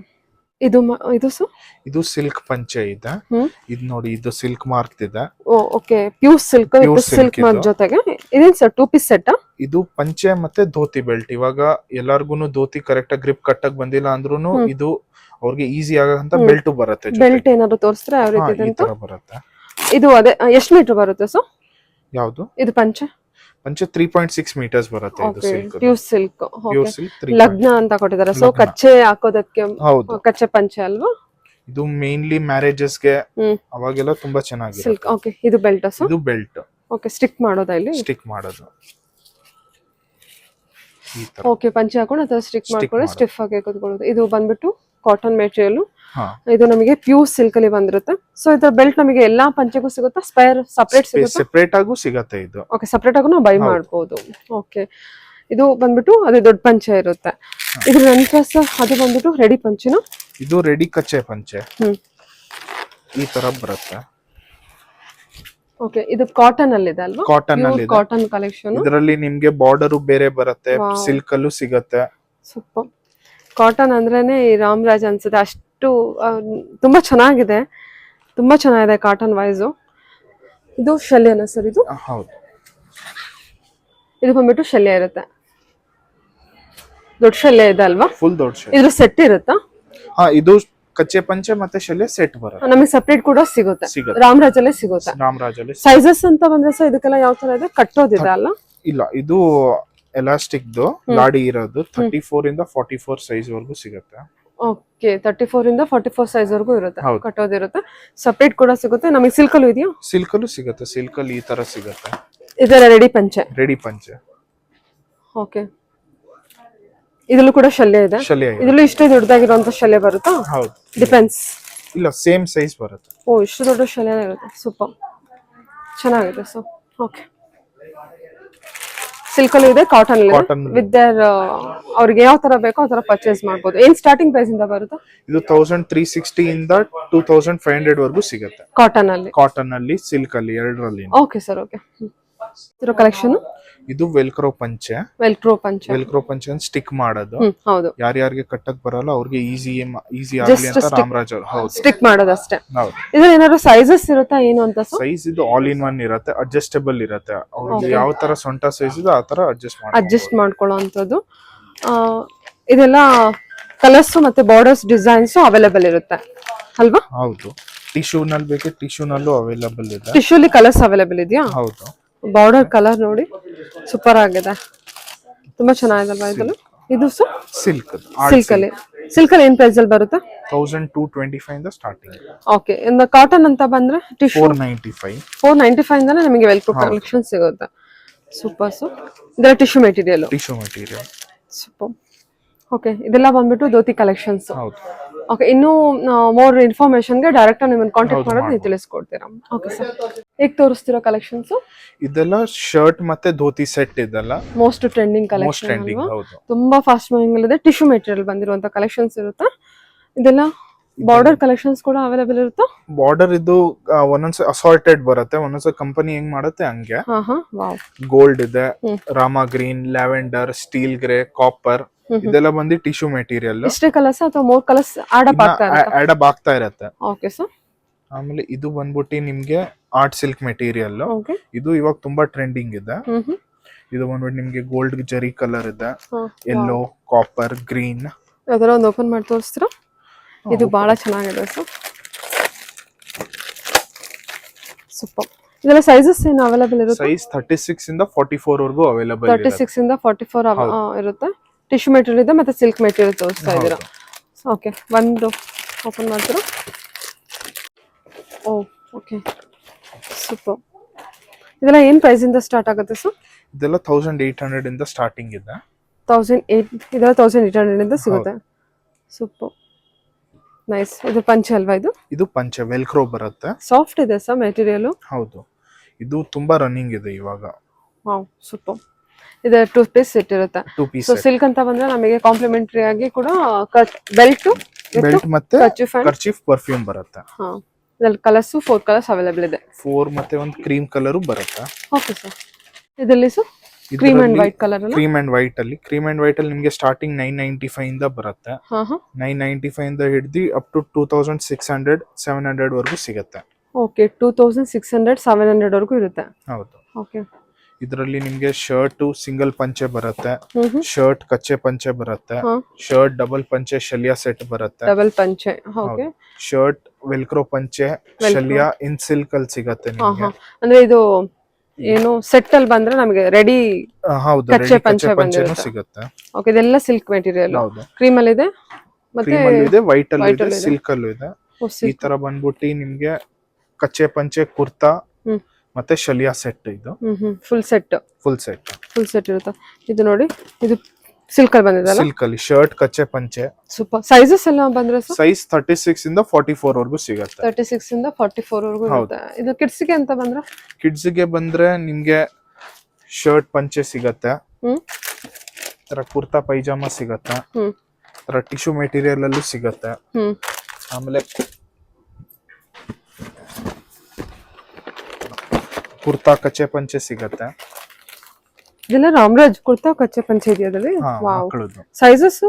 ಇದು ಸರ್? ಇದು ಸಿಲ್ಕ್ ಪಂಚೆ ಇದೆ. ಇದು ನೋಡಿ, ಇದು ಸಿಲ್ಕ್ ಮಾರ್ಕ್ ಇದೆ. Okay. Pure silk silk mark ಜೊತೆಗೆ ಇದೇನ್ ಸರ್ 2 ಪೀಸ್ ಸೆಟ್? ಇದು ಪಂಚೆ ಮತ್ತೆ ಧೋತಿ ಬೆಲ್ಟ್. ಇವಾಗ ಎಲ್ಲಾರ್ಗುನು ಧೋತಿ ಕರೆಕ್ಟ್ ಆಗಿ ಗ್ರಿಪ್ ಕಟ್ಟಕ್ ಬಂದಿಲ್ಲ ಅಂದ್ರೂನು ಇದು ಅವ್ರಿಗೆ ಈಸಿ ಆಗಂತ ಬೆಲ್ಟ್ ಬರುತ್ತೆ. ಬೆಲ್ಟ್ ಏನಾದ್ರು ತೋರಿಸಿದ್ರೆ ಯಾವ ರೀತಿ ಈ ತರ ಬರುತ್ತೆ. ಇದು ಅದೇ ಎಷ್ಟು ಮೀಟರ್ ಬರುತ್ತೆ ಸರ್? ಯಾವುದು? ಇದು ಪಂಚೆ 3.6 ಮೀಟರ್ಸ್ ಬರುತ್ತೆ. ಇದು silk. Pure silk. Pure silk. ಲಗ್ನ ಅಂತ ಕೊಟ್ಟಿದ್ದಾರೆ. ಸೊ ಕಚ್ಚೆ ಹಾಕೋದಕ್ಕೆ ಕಚ್ಚೆ ಪಂಚೆ ಅಲ್ವಾ? ಇದು ಮೇನ್ಲಿ ಮ್ಯಾರೇಜಸ್ ಗೆ ಅವಾಗೆಲ್ಲ ತುಂಬಾ ಚೆನ್ನಾಗಿದೆ. ಸಿಲ್ಕ್. ಓಕೆ. ಇದು ಬೆಲ್ಟ್ ಸರ್? ಇದು ಬೆಲ್ಟ್. ಓಕೆ. ಸ್ಟಿಕ್ ಮಾಡೋದಾ ಇಲ್ಲಿ? ಸ್ಟಿಕ್ ಮಾಡೋದು ಈ ತರ. ಓಕೆ. ಪಂಚೆ ಹಾಕೊಂಡು ಅದರ ಸ್ಟಿಕ್ ಮಾಡ್ಕೊಂಡು ಸ್ಟಿಫ್ ಆಗಿ ಕೂತ್ಕೊಳ್ಳೋದು. ಇದು ಬಂದ್ಬಿಟ್ಟು ಕಾಟನ್ ಮೆಟೀರಿಯಲ್. ಇದು ನಮಗೆ ಪ್ಯೂರ್ ಸಿಲ್ಕ್ ಅಲ್ಲಿ ಬಂದಿರುತ್ತೆ. ಸೊ ಇದರ ಬೆಲ್ಟ್ ನಮಗೆ ಎಲ್ಲಾ ಪಂಚೆಗೂ ಸಿಗುತ್ತಾ? ಸ್ಪೇರ್ ಸಪರೇಟ್ ಸಿಗುತ್ತಾ? ಸೆಪರೇಟ್ ಆಗೂ ಸಿಗುತ್ತೆ ಇದು. ಓಕೆ. ಸಪರೇಟ್ ಆಗೂ ನಾವು ಬೈ ಮಾಡಬಹುದು. ಓಕೆ. ಇದು ಬಂದ್ಬಿಟ್ಟು ಅದೇ ದೊಡ್ಡ ಪಂಚೆ ಇರುತ್ತೆ. ಇದ್ರ ನಂತರ ಅದು ಬಂದ್ಬಿಟ್ಟು ರೆಡಿ ಪಂಚೆನ? ಇದು ರೆಡಿ ಕಚ್ಚೆ ಪಂಚೆ. ಈ ತರ ಬರುತ್ತೆ. ಓಕೆ, ಇದು ಕಾಟನ್ ಅಲ್ಲಿ ಇದೆ ಅಲ್ವಾ? ಕಾಟನ್ ಅಲ್ಲಿ ಇದೆ. Cotton collection. ಇದರಲ್ಲಿ ನಿಮ್ಗೆ ಬಾರ್ಡರ್ ಬೇರೆ ಬರುತ್ತೆ, ಸಿಲ್ಕ್ ಅಲ್ಲೂ ಸಿಗತ್ತೆ. ಸೂಪರ್. ಕಾಟನ್ ಅಂದ್ರೇನೆ ಈ ರಾಮರಾಜ್ ಅನ್ಸುತ್ತೆ, ಅಷ್ಟು ತುಂಬಾ ಚೆನ್ನಾಗಿದೆ, ತುಂಬಾ ಚೆನ್ನಾಗಿದೆ ಕಾಟನ್ ವೈಸು. ಇದು ಶಲ್ಯನ ಸರ್? ಇದು ಹೌದು, ಇದು ಬಂದ್ಬಿಟ್ಟು ಶಲ್ಯ ಇರುತ್ತೆ, ದೊಡ್ಡ ಶಲ್ಯ ಇದೆ ಅಲ್ವಾ? ಫುಲ್ ದೊಡ್ಡ ಶಲ್ಯ. ಇದ್ರ ಸೆಟ್ ಇರುತ್ತಾ? ಇದು ಕಚ್ಚೆ ಪಂಚೆ ಮತ್ತೆ ಶಲ್ಯ ಸೆಟ್ ಬರುತ್ತೆ. ನಮಗೆ ಸಪ್ರೇಟ್ ಕೂಡ ಸಿಗುತ್ತೆ, ರಾಮರಾಜಲ್ಲೇ ಸಿಗುತ್ತೆ. ರಾಮರಾಜಲ್ಲಿ ಸೈಜಸ್ ಅಂತ ಬಂದ್ರೆ ಸರ್ ಇದಕ್ಕೆಲ್ಲ ಯಾವ ತರ ಇದೆ? ಕಟ್ಟೋದಿದೆ ಅಲ್ಲ? ಇಲ್ಲ, ಇದು ಎಲಾಸ್ಟಿಕ್ ಲಾಡಿ ಇರೋದು 34 ಇಂದ 44 ಸೈಜ್ ವರ್ಗೂ ಸಿಗುತ್ತೆ. ಓಕೆ, 34 ಇಂದ 44 ಸೈಜ್ ವರ್ಗೂ ಇರುತ್ತೆ, ಹೌದು. ಕಟ್ಟೋದಿರುತ್ತೆ. ಸಪ್ರೇಟ್ ಕೂಡ ಸಿಗುತ್ತೆ. ನಮಗೆ ಸಿಲ್ಕ್ ಅಲ್ಲೂ ಇದೆಯಾ? ಸಿಲ್ಕ್ ಅಲ್ಲೂ ಸಿಗುತ್ತೆ, ಸಿಲ್ಕ್ ಅಲ್ಲಿ ಈ ತರ ಸಿಗುತ್ತೆ. ಇದರ ರೆಡಿ ಪಂಚೆ? ರೆಡಿ ಪಂಚೆ. ಓಕೆ, ಇದರಲ್ಲೂ ಕೂಡ ಶಲ್ಯ ಇದೆ? ಶಲ್ಯ ಇದೆ. ಇದರಲ್ಲೂ ಇಷ್ಟೇ ದೊಡ್ಡದಾಗಿರುವಂತ ಶಲ್ಯ ಬರುತ್ತಾ? ಹೌದು, ಡಿಪೆಂಡ್ಸ್. ಇಲ್ಲ, ಸೇಮ್ ಸೈಜ್ ಬರುತ್ತೆ. ಓ, ಇಷ್ಟು ದೊಡ್ಡ ಶಲ್ಯ ಇರುತ್ತೆ. ಸೂಪರ್, ಚೆನ್ನಾಗಿದೆ ಸರ್. ಓಕೆ, ಸಿಲ್ಕ್ ಅಲ್ಲೂ ಇದೆ, ಕಾಟನ್ ವಿತ್ ದೇರ್ ಅವ್ರಿಗೆ ಯಾವ ತರ ಬೇಕೋ ಆ ತರ ಪರ್ಚೇಸ್ ಮಾಡಬಹುದು. ಏನ್ ಸ್ಟಾರ್ಟಿಂಗ್ ಪ್ರೈಸ್ ಇಂದ ಬರುತ್ತೆ? ಇದು 1360 ಇಂದ 2500 ವರ್ಗೂ ಸಿಗುತ್ತೆ. ಕಾಟನ್ ಅಲ್ಲಿ? ಕಾಟನ್ ಅಲ್ಲಿ, ಸಿಲ್ಕ್ ಅಲ್ಲಿ, ಎರಡರಲ್ಲಿ. Okay sir, okay. ಇದರ ಕಲೆಕ್ಷನ್? ಇದು ವೆಲ್ಕ್ರೋ ಪಂಚೆ. ವೆಲ್ಕ್ರೋ ಪಂಚೆ. ವೆಲ್ಕ್ರೋ ಪಂಚೆ ಸ್ಟಿಕ್ ಮಾಡೋದು. ಹೌದು, ಯಾರ್ಯಾರಿಗೆ ಕಟ್ಟಕ್ ಬರಲ್ಲ ಅವ್ರಿಗೆ ಈಸಿ ಆಗ್ಲಿ ಅಂತ ರಾಮರಾಜ್. ಹೌದು, ಸ್ಟಿಕ್ ಮಾಡೋದಷ್ಟೇ. ಹೌದು. ಇದ್ರ ಏನಾದ್ರು ಸೈಜಸ್ ಇರುತ್ತಾ ಏನು ಅಂತ ಸರ್? ಸೈಜ್ ಇದು ಆಲ್ ಇನ್ ಒನ್ ಇರುತ್ತೆ, ಅಡ್ಜಸ್ಟಬಲ್ ಇರುತ್ತೆ. ಅವ್ರಿಗೆ ಯಾವ ತರ ಸೊಂಟ ಸೈಜ್ ಇದೆ ಆ ತರ ಅಡ್ಜಸ್ಟ್ ಮಾಡ್ಕೊಳ್ಳೋ ಅಂತದ್ದು. ಇದೆಲ್ಲ ಕಲರ್ಸ್ ಮತ್ತೆ ಬಾರ್ಡರ್ಸ್ ಡಿಸೈನ್ಸ್ ಅವೈಲೇಬಲ್ ಇರುತ್ತೆ ಅಲ್ವಾ? ಹೌದು, ಟಿಶ್ಯೂ ನಲ್ಲಿ ಬೇಕೆ ಟಿಶ್ಯೂ ನಲ್ಲೂ ಅವೈಲೇಬಲ್ ಇದೆ. ಟಿಶ್ಯೂಲಿ ಕಲರ್ಸ್ ಅವೈಲೇಬಲ್ ಇದೆಯಾ? ಹೌದು. ಬಾರ್ಡರ್ ಕಲರ್ ನೋಡಿ ಸೂಪರ್ ಆಗಿದೆ, ತುಂಬಾ ಚೆನ್ನಾಗಿದಲ್ವಾ ಇದೆಲ್ಲ? ಇದು ಸಿಲ್ಕ್. ಸಿಲ್ಕ್ ಅಲ್ಲಿ ಏನ್ ಪ್ರೈಸ್ ಅಲ್ಲಿ ಬರುತ್ತೆ? 1225 ಇಂದ ಸ್ಟಾರ್ಟಿಂಗ್. ಓಕೆ, ಇನ್ನು ಕಾಟನ್ ಅಂತ ಬಂದ್ರೆ ಟಿಶ್ಯೂ 495 ಇಂದಾನೆ ನಮಗೆ ವೆಲ್ಕ್ರೋ ಕಲೆಕ್ಷನ್ ಸಿಗುತ್ತೆ. ಸೂಪರ್. ಇದೆಲ್ಲ ಟಿಶ್ಯೂ ಮೆಟೀರಿಯಲ್. ಸೂಪರ್. ಓಕೆ, ಇದೆಲ್ಲ ಬಂದ್ಬಿಟ್ಟು ಧೋತಿ ಕಲೆಕ್ಷನ್ಸ್. ಹೌದು. ಓಕೆ, ಇನ್ನು ಮೋರ್ ಇನ್ಫಾರ್ಮೇಶನ್ಗೆ ಡೈರೆಕ್ಟ್ ನಿಮ್ಮನ್ನ ಕಾಂಟ್ಯಾಕ್ಟ್ ಮಾಡೋದು ನೀವು ತಿಳಿಸ್ಕೊಡ್ತೀರಾ? ಓಕೆ ಸರ್, ಈಗ ತೋರಿಸ್ತಿರೋ ಕಲೆಕ್ಷನ್ಸ್ ಇದೆಲ್ಲ ಶರ್ಟ್ ಮತ್ತೆ ಧೋತಿ ಸೆಟ್ ಇದೆಲ್ಲ ಮೋಸ್ಟ್ ಟ್ರೆಂಡಿಂಗ್ ಕಲೆಕ್ಷನ್. ಹೌದು, ತುಂಬಾ ಫಾಸ್ಟ್ ಮೂವಿಂಗ್ ಇದೆ. ಟಿಶ್ಯೂ ಮೆಟೀರಿಯಲ್ ಬಂದಿರುವಂತ ಕಲೆಕ್ಷನ್ಸ್ ಇರುತ್ತೆ. ಇದೆಲ್ಲ ಬಾರ್ಡರ್ ಕಲೆಕ್ಷನ್ಸ್ ಕೂಡ ಅವೈಲೇಬಲ್ ಇರುತ್ತೆ. ಬಾರ್ಡರ್ ಇದು ಒಂದೊಂದ್ಸ ಅಸಾರ್ಟೆಡ್ ಬರುತ್ತೆ, ಒಂದೊಂದ್ಸ ಕಂಪನಿ ಹೆಂಗ್ ಮಾಡುತ್ತೆ ಹಂಗೆ. ಗೋಲ್ಡ್ ಇದೆ, Rama green, lavender, steel grey, copper, ಇದೆಲ್ಲ ಬಂದು ಟಿಶ್ಯೂ ಮೆಟೀರಿಯಲ್. ಇಷ್ಟೇ ಕಲರ್ಸ್ ಅಥವಾ ಮೋರ್ ಕಲರ್ಸ್ ಆಡ್ ಆಗ್ತಾ ಇರತ್ತೆ. Okay sir. ಆಮೇಲೆ ಇದು ಬಂದ್ಬಿಟ್ಟು ನಿಮ್ಗೆ ಆರ್ಟ್ ಸಿಲ್ಕ್ ಮೆಟೀರಿಯಲ್. ಇದು ಇವಾಗ ತುಂಬಾ ಟ್ರೆಂಡಿಂಗ್ ಇದೆ. ಇದು ಬಂದ್ಬಿಟ್ಟು ನಿಮ್ಗೆ ಗೋಲ್ಡ್ ಜರಿ ಕಲರ್ ಇದೆ, ಯೆಲ್ಲೋ, ಕಾಪರ್, ಗ್ರೀನ್. ಅದರ ಒಂದು ಓಪನ್ ಮಾಡಿ ತೋರಿಸ್ತೀರಾ? ಇದು ಬಹಳ ಚೆನ್ನಾಗಿದೆ ಸರ್. ಸೂಪರ್. ಇದೆಲ್ಲ ಸೈಜಸ್ ಏನು ಅವೈಲೇಬಲ್ ಇರುತ್ತೆ? ಸೈಜ್ 36 ಇಂದ 44 ವರೆಗೂ ಅವೈಲೇಬಲ್ ಇದೆ. 36 ಇಂದ 44 ಇರುತ್ತೆ. ಟಿಶ್ಯೂ ಮೆಟೀರಿಯಲ್ ಇದೆ ಮತ್ತೆ ಸಿಲ್ಕ್ ಮೆಟೀರಿಯಲ್ ತೋರಿಸ್ತಾ ಇದ್ದೀರಾ. ಓಕೆ, ಒಂದು ಓಪನ್ ಮಾಡ್ತೀರಾ? ಓ, ಓಕೆ, ಸೂಪರ್. ಇದೆಲ್ಲ ಏನ್ ಪ್ರೈಸ್ ಇಂದ ಸ್ಟಾರ್ಟ್ ಆಗುತ್ತೆ ಸರ್? ಇದೆಲ್ಲ 1800 ಇಂದ ಸ್ಟಾರ್ಟಿಂಗ್ ಇದೆ. 1800 ಇದೆಲ್ಲ 1800 ಇಂದ ಸಿಗುತ್ತೆ. Super, nice. ಇದು ಪಂಚೆ ಅಲ್ವಾ? ಇದು ಪಂಚೆ ವೆಲ್ಕ್ರೋ ಬರುತ್ತೆ. ಸಾಫ್ಟ್ ಇದೆ ಸರ್ ಮೆಟೀರಿಯಲ್. ಹೌದು, ಇದು ತುಂಬಾ ರನ್ನಿಂಗ್ ಇದೆ ಇವಾಗ. Wow, super. ಇದು 2 ಪೀಸ್ ಸೆಟ್ ಇರುತ್ತೆ. ಸೊ ಸಿಲ್ಕ್ ಅಂತ ಬಂದ್ರೆ ನಮಗೆ ಕಾಂಪ್ಲಿಮೆಂಟರಿ ಆಗಿ ಕೂಡ ಬೆಲ್ಟ್ ಮತ್ತೆ ಕರ್ಚೀಫ್ ಪರ್ಫ್ಯೂಮ್ ಬರುತ್ತೆ. ಇದರಲ್ಲಿ ಕಲರ್ಸ್ 4 ಕಲರ್ಸ್ ಅವೈಲೇಬಲ್ ಇದೆ. 4 ಮತ್ತೆ ಒಂದು ಕ್ರೀಮ್ ಕಲರ್ ಬರುತ್ತೆ. Okay sir. ಇದರಲ್ಲಿ ಕ್ರೀಮ್ ಅಂಡ್ ವೈಟ್ ಕಲರ್ ಅಲ್ಲ? ಕ್ರೀಮ್ ಅಂಡ್ ವೈಟ್ ಅಲ್ಲಿ ನಿಮಗೆ ಸ್ಟಾರ್ಟಿಂಗ್ 995 ಇಂದ ಬರುತ್ತೆ. 995 ಇಂದ ಹಿಡಿದು ಅಪ್ ಟು 2600 700 ವರೆಗೂ ಸಿಗುತ್ತೆ. ಓಕೆ, 2600 700 ವರೆಗೂ ಇರುತ್ತೆ. ಹೌದು. ಓಕೆ, ಇದರಲ್ಲಿ ನಿಮ್ಗೆ ಶರ್ಟ್ ಸಿಂಗಲ್ ಪಂಚೆ ಬರುತ್ತೆ, ಶರ್ಟ್ ಕಚ್ಚೆ ಪಂಚೆ ಬರುತ್ತೆ, ಶರ್ಟ್ ಡಬಲ್ ಪಂಚೆ ಶಲ್ಯ ಸೆಟ್ ಬರುತ್ತೆ. ಡಬಲ್ ಪಂಚೆ. ಓಕೆ, ಶರ್ಟ್ ವೆಲ್ಕ್ರೋ ಪಂಚೆ ಶಲ್ಯ ಇನ್ ಸಿಲ್ಕ್ ಅಲ್ಲಿ ಸಿಗುತ್ತೆ ನಿಮಗೆ. ಅಂದ್ರೆ ಇದು ಏನು ಸೆಟ್ ಅಲ್ಲಿ ಬಂದ್ರೆ ನಮಗೆ ರೆಡಿ ಕಚ್ಚೆ ಪಂಚೆ ಸಿಗುತ್ತೆ. ಓಕೆ, ಇದೆಲ್ಲ ಸಿಲ್ಕ್ ಮೆಟೀರಿಯಲ್. ಕ್ರೀಮ್ ಅಲ್ಲಿ ಇದೆ ಮತ್ತೆ ವೈಟ್ ಅಲ್ಲಿ ಇದೆ, ಸಿಲ್ಕ್ ಅಲ್ಲೂ ಇದೆ. ಈ ತರ ಬಂದ್ಬಿಟ್ಟು ನಿಮ್ಗೆ ಕಚ್ಚೆ ಪಂಚೆ ಕುರ್ತಾ ಮತ್ತೆ ಶಲ್ಯ ಸೆಟ್. ಇದು ಫುಲ್ ಸೆಟ್ ಇರುತ್ತೆ. ಇದು ನೋಡಿ, ಇದು ಸಿಲ್ಕ್ ಅಲ್ಲಿ ಬಂದಿದೆ. ಸಿಲ್ಕ್ ಅಲ್ಲಿ ಶರ್ಟ್ ಕಚ್ಚೆ ಪಂಚೆ. ಸೂಪರ್. ಸೈಜಸ್ ಎಲ್ಲ ಬಂದ್ರೆ ಸೈಜ್ 36 ಇಂದ 44 ವರೆಗೂ ಸಿಗುತ್ತೆ. 36 ಇಂದ 44 ವರೆಗೂ ಇರುತ್ತೆ. ಇದು ಕಿಡ್ಸ್ ಗೆ ಅಂತ ಬಂದ್ರೆ? ಕಿಡ್ಸ್ ಗೆ ಬಂದ್ರೆ ನಿಮ್ಗೆ ಶರ್ಟ್ ಪಂಚೆ ಸಿಗತ್ತೆ, ತರ ಕುರ್ತಾ ಪೈಜಾಮ ಸಿಗತ್ತೆ, ತರ ಟಿಶ್ಯೂ ಮೆಟೀರಿಯಲ್ ಅಲ್ಲೂ ಸಿಗತ್ತೆ. ಆಮೇಲೆ ಕುರ್ತಾ ಕಚ್ಚೆ ಪಂಚೆ ಸಿಗತ್ತೆ. ಇದೆಲ್ಲ ರಾಮರಾಜ್ ಕುರ್ತಾ ಕಚ್ಚೆ ಪಂಚೆ ಇದೆಯಾ ಅದರಲ್ಲಿ? ವಾವ್. ಮಕ್ಕಳದ್ದು ಸೈಜಸ್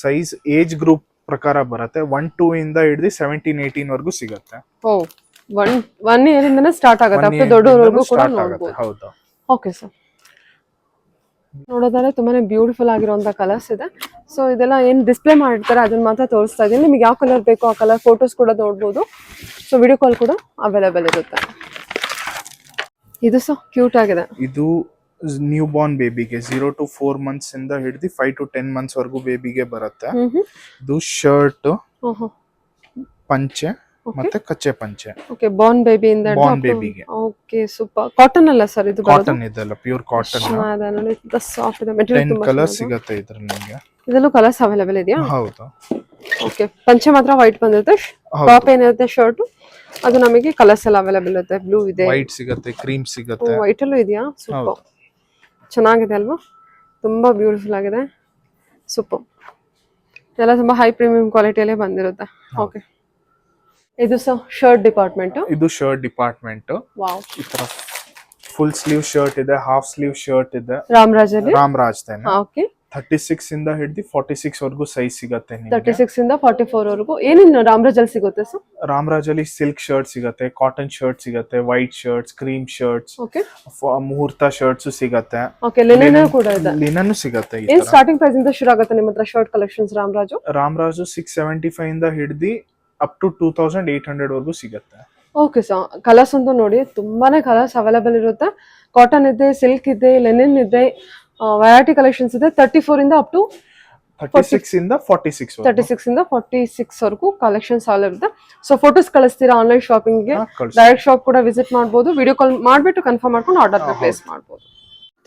ಸೈಜ್ ಏಜ್ ಗ್ರೂಪ್ ಪ್ರಕಾರ ಬರುತ್ತೆ. 1-2 ಇಂದ ಹಿಡಿದು 17-18 ವರೆಗೂ ಸಿಗತ್ತೆ. ಓ 1 ಇಯರ್ ಇಂದನೇ ಸ್ಟಾರ್ಟ್ ಆಗುತ್ತೆ, ಅಪ್ ಟು ದೊಡ್ಡವರೆಗೂ ಕೂಡ ನೋಡಬಹುದು. ಹೌದು. Okay sir. ನೋಡೋದಾದ್ರೆ ತುಂಬಾನೇ ಬ್ಯೂಟಿಫುಲ್ ಆಗಿರುವಂತ ಕಲರ್ಸ್ ಇದೆ. ಸೊ ಇದೆಲ್ಲ ಏನ್ ಡಿಸ್ಪ್ಲೇ ಮಾಡಿರ್ತಾರೆ ಅದನ್ನ ಮಾತ್ರ ತೋರಿಸ್ತಾ ಇದೀನಿ. ನಿಮಗೆ ಯಾವ ಕಲರ್ ಬೇಕೋ ಆ ಕಲರ್ ಫೋಟೋಸ್ ಕೂಡ ನೋಡ್ಬೋದು. ಸೊ ವಿಡಿಯೋ ಕಾಲ್ ಕೂಡ ಅವೈಲೇಬಲ್ ಇರುತ್ತೆ. ಇದು ಸಹ ಕ್ಯೂಟ್ ಆಗಿದೆ. ಇದು ನ್ಯೂ ಬಾರ್ನ್ ಬೇಬಿಗೆ 0 to 4 months ಇಂದ ಹಿಡಿದು 5 to 10 months ವರೆಗೂ ಬೇಬಿಗೆ ಬರುತ್ತೆ. ಇದು ಶರ್ಟ್, ಪಂಚೆ ಮತ್ತೆ ಕಚ್ಚೆ ಪಂಚೆ. ಓಕೆ, ಬಾರ್ನ್ ಬೇಬಿ ಇಂದ ಬಾರ್ನ್ ಬೇಬಿಗೆ. Okay, super. ಕಾಟನ್ ಅಲ್ಲ ಸರ್ ಇದು? ಕಾಟನ್ ಇದೆಲ್ಲ ಪ್ಯೂರ್ ಕಾಟನ್. ನೋಡಿ ಸಾಫ್ಟ್ ಇದೆ ಮೆಟೀರಿಯಲ್. 10 ಕಲರ್ಸ್ ಸಿಗುತ್ತೆ ಇದ್ರಲ್ಲಿ ನಿಮಗೆ. ಇದರಲ್ಲೂ ಕಲರ್ಸ್ ಅವೈಲೇಬಲ್ ಇದೆಯಾ? ಹೌದು. ಓಕೆ, ಪಂಚೆ ಮಾತ್ರ ವೈಟ್ ಬಂದಿರುತ್ತೆ. ಟಾಪ್ ಏನಿರುತ್ತೆ ಶರ್ಟ್ ಅದು ನಮಗೆ ಕಲರ್ಸ್ ಎಲ್ಲ ಅವೈಲೇಬಲ್ ಇರುತ್ತೆ. ಬ್ಲೂ ಇದೆ, ವೈಟ್ ಸಿಗುತ್ತೆ, ಕ್ರೀಮ್ ಸಿಗುತ್ತೆ. ವೈಟ್ ಅಲ್ಲೂ ಇದೆಯಾ? ಸೂಪರ್, ಚೆನ್ನಾಗಿದೆ ಅಲ್ವಾ? ತುಂಬಾ ಬ್ಯೂಟಿಫುಲ್ ಆಗಿದೆ. ಸೂಪರ್. ಎಲ್ಲ ತುಂಬಾ ಹೈ ಪ್ರೀಮಿಯಂ ಕ್ವಾಲಿಟಿಯಲ್ಲೇ ಬಂದಿರುತ್ತೆ. ಓಕೆ, ಇದು ಸಹ ಶರ್ಟ್ ಡಿಪಾರ್ಟ್ಮೆಂಟ್. ಇದು ಶರ್ಟ್ ಡಿಪಾರ್ಟ್ಮೆಂಟ್. ವಾವ್. ಈ ತರ ಫುಲ್ ಸ್ಲೀವ್ ಶರ್ಟ್ ಇದೆ, ಹಾಫ್ ಸ್ಲೀವ್ ಶರ್ಟ್ ಇದೆ. ರಾಮರಾಜ್ ಅಲ್ಲಿ? ರಾಮರಾಜ್ ತಾನೆ. ಓಕೆ. 36 ಇಂದ ಹಿಡಿದು 46 ವರೆಗೂ ಸೈಜ್ ಸಿಗುತ್ತೆ ನಿಮಗೆ. 36 ಇಂದ 44 ವರೆಗೂ. ಏನೇನು ರಾಮರಾಜ್ ಅಲ್ಲಿ ಸಿಗುತ್ತೆ ಸರ್? ರಾಮರಾಜ್ ಅಲ್ಲಿ ಸಿಲ್ಕ್ ಶರ್ಟ್ ಸಿಗುತ್ತೆ, ಕಾಟನ್ ಶರ್ಟ್ ಸಿಗುತ್ತೆ, white shirts, cream shirts, okay, ಮುಹೂರ್ತ ಶರ್ಟ್ಸ್ ಸಿಗುತ್ತೆ. ಓಕೆ, ಲಿನನ್ ಕೂಡ ಇದೆ. ಲಿನನ್ ಸಿಗುತ್ತೆ. ಏನ್ ಸ್ಟಾರ್ಟಿಂಗ್ ಪ್ರೈಸ್ ಇಂದ ಶುರು ಆಗುತ್ತೆ ನಿಮ್ಮ ಹತ್ರ ಶರ್ಟ್ ಕಲೆಕ್ಷನ್ಸ್ ರಾಮರಾಜು? ರಾಮರಾಜು 675 ಇಂದ ಹಿಡಿದು ಅಪ್ ಟು 2800 ವರೆಗೂ ಸಿಗುತ್ತೆ. Okay sir. ಕಲರ್ಸ್ ಅಂತೂ ನೋಡಿ ತುಂಬಾನೇ ಕಲರ್ಸ್ ಅವೈಲೇಬಲ್ ಇರುತ್ತೆ. ಕಾಟನ್ ಇದೆ, ಸಿಲ್ಕ್ ಇದೆ, ಲೆನಿನ್ ಇದೆ, ವೆರೈಟಿ ಕಲೆಕ್ಷನ್ಸ್ ಇದೆ. 34 ಇಂದ ಅಪ್ ಟು 36 ಇಂದ 46 36 ಇಂದ 46 ವರೆಗೂ ಕಲೆಕ್ಷನ್ಸ್ ಅವೈಲೇಬಲ್ ಇದೆ. ಸೊ ಫೋಟೋಸ್ ಕಳಿಸ್ತೀರಾ ಆನ್ಲೈನ್ ಶಾಪಿಂಗ್ ಗೆ? ಡೈರೆಕ್ಟ್ ಶಾಪ್ ಕೂಡ ವಿಸಿಟ್ ಮಾಡಬಹುದು. ವಿಡಿಯೋ ಕಾಲ್ ಮಾಡ್ಬಿಟ್ಟು ಕನ್ಫರ್ಮ್ ಮಾಡ್ಕೊಂಡು ಆರ್ಡರ್ ಪ್ಲೇಸ್ ಮಾಡಬಹುದು.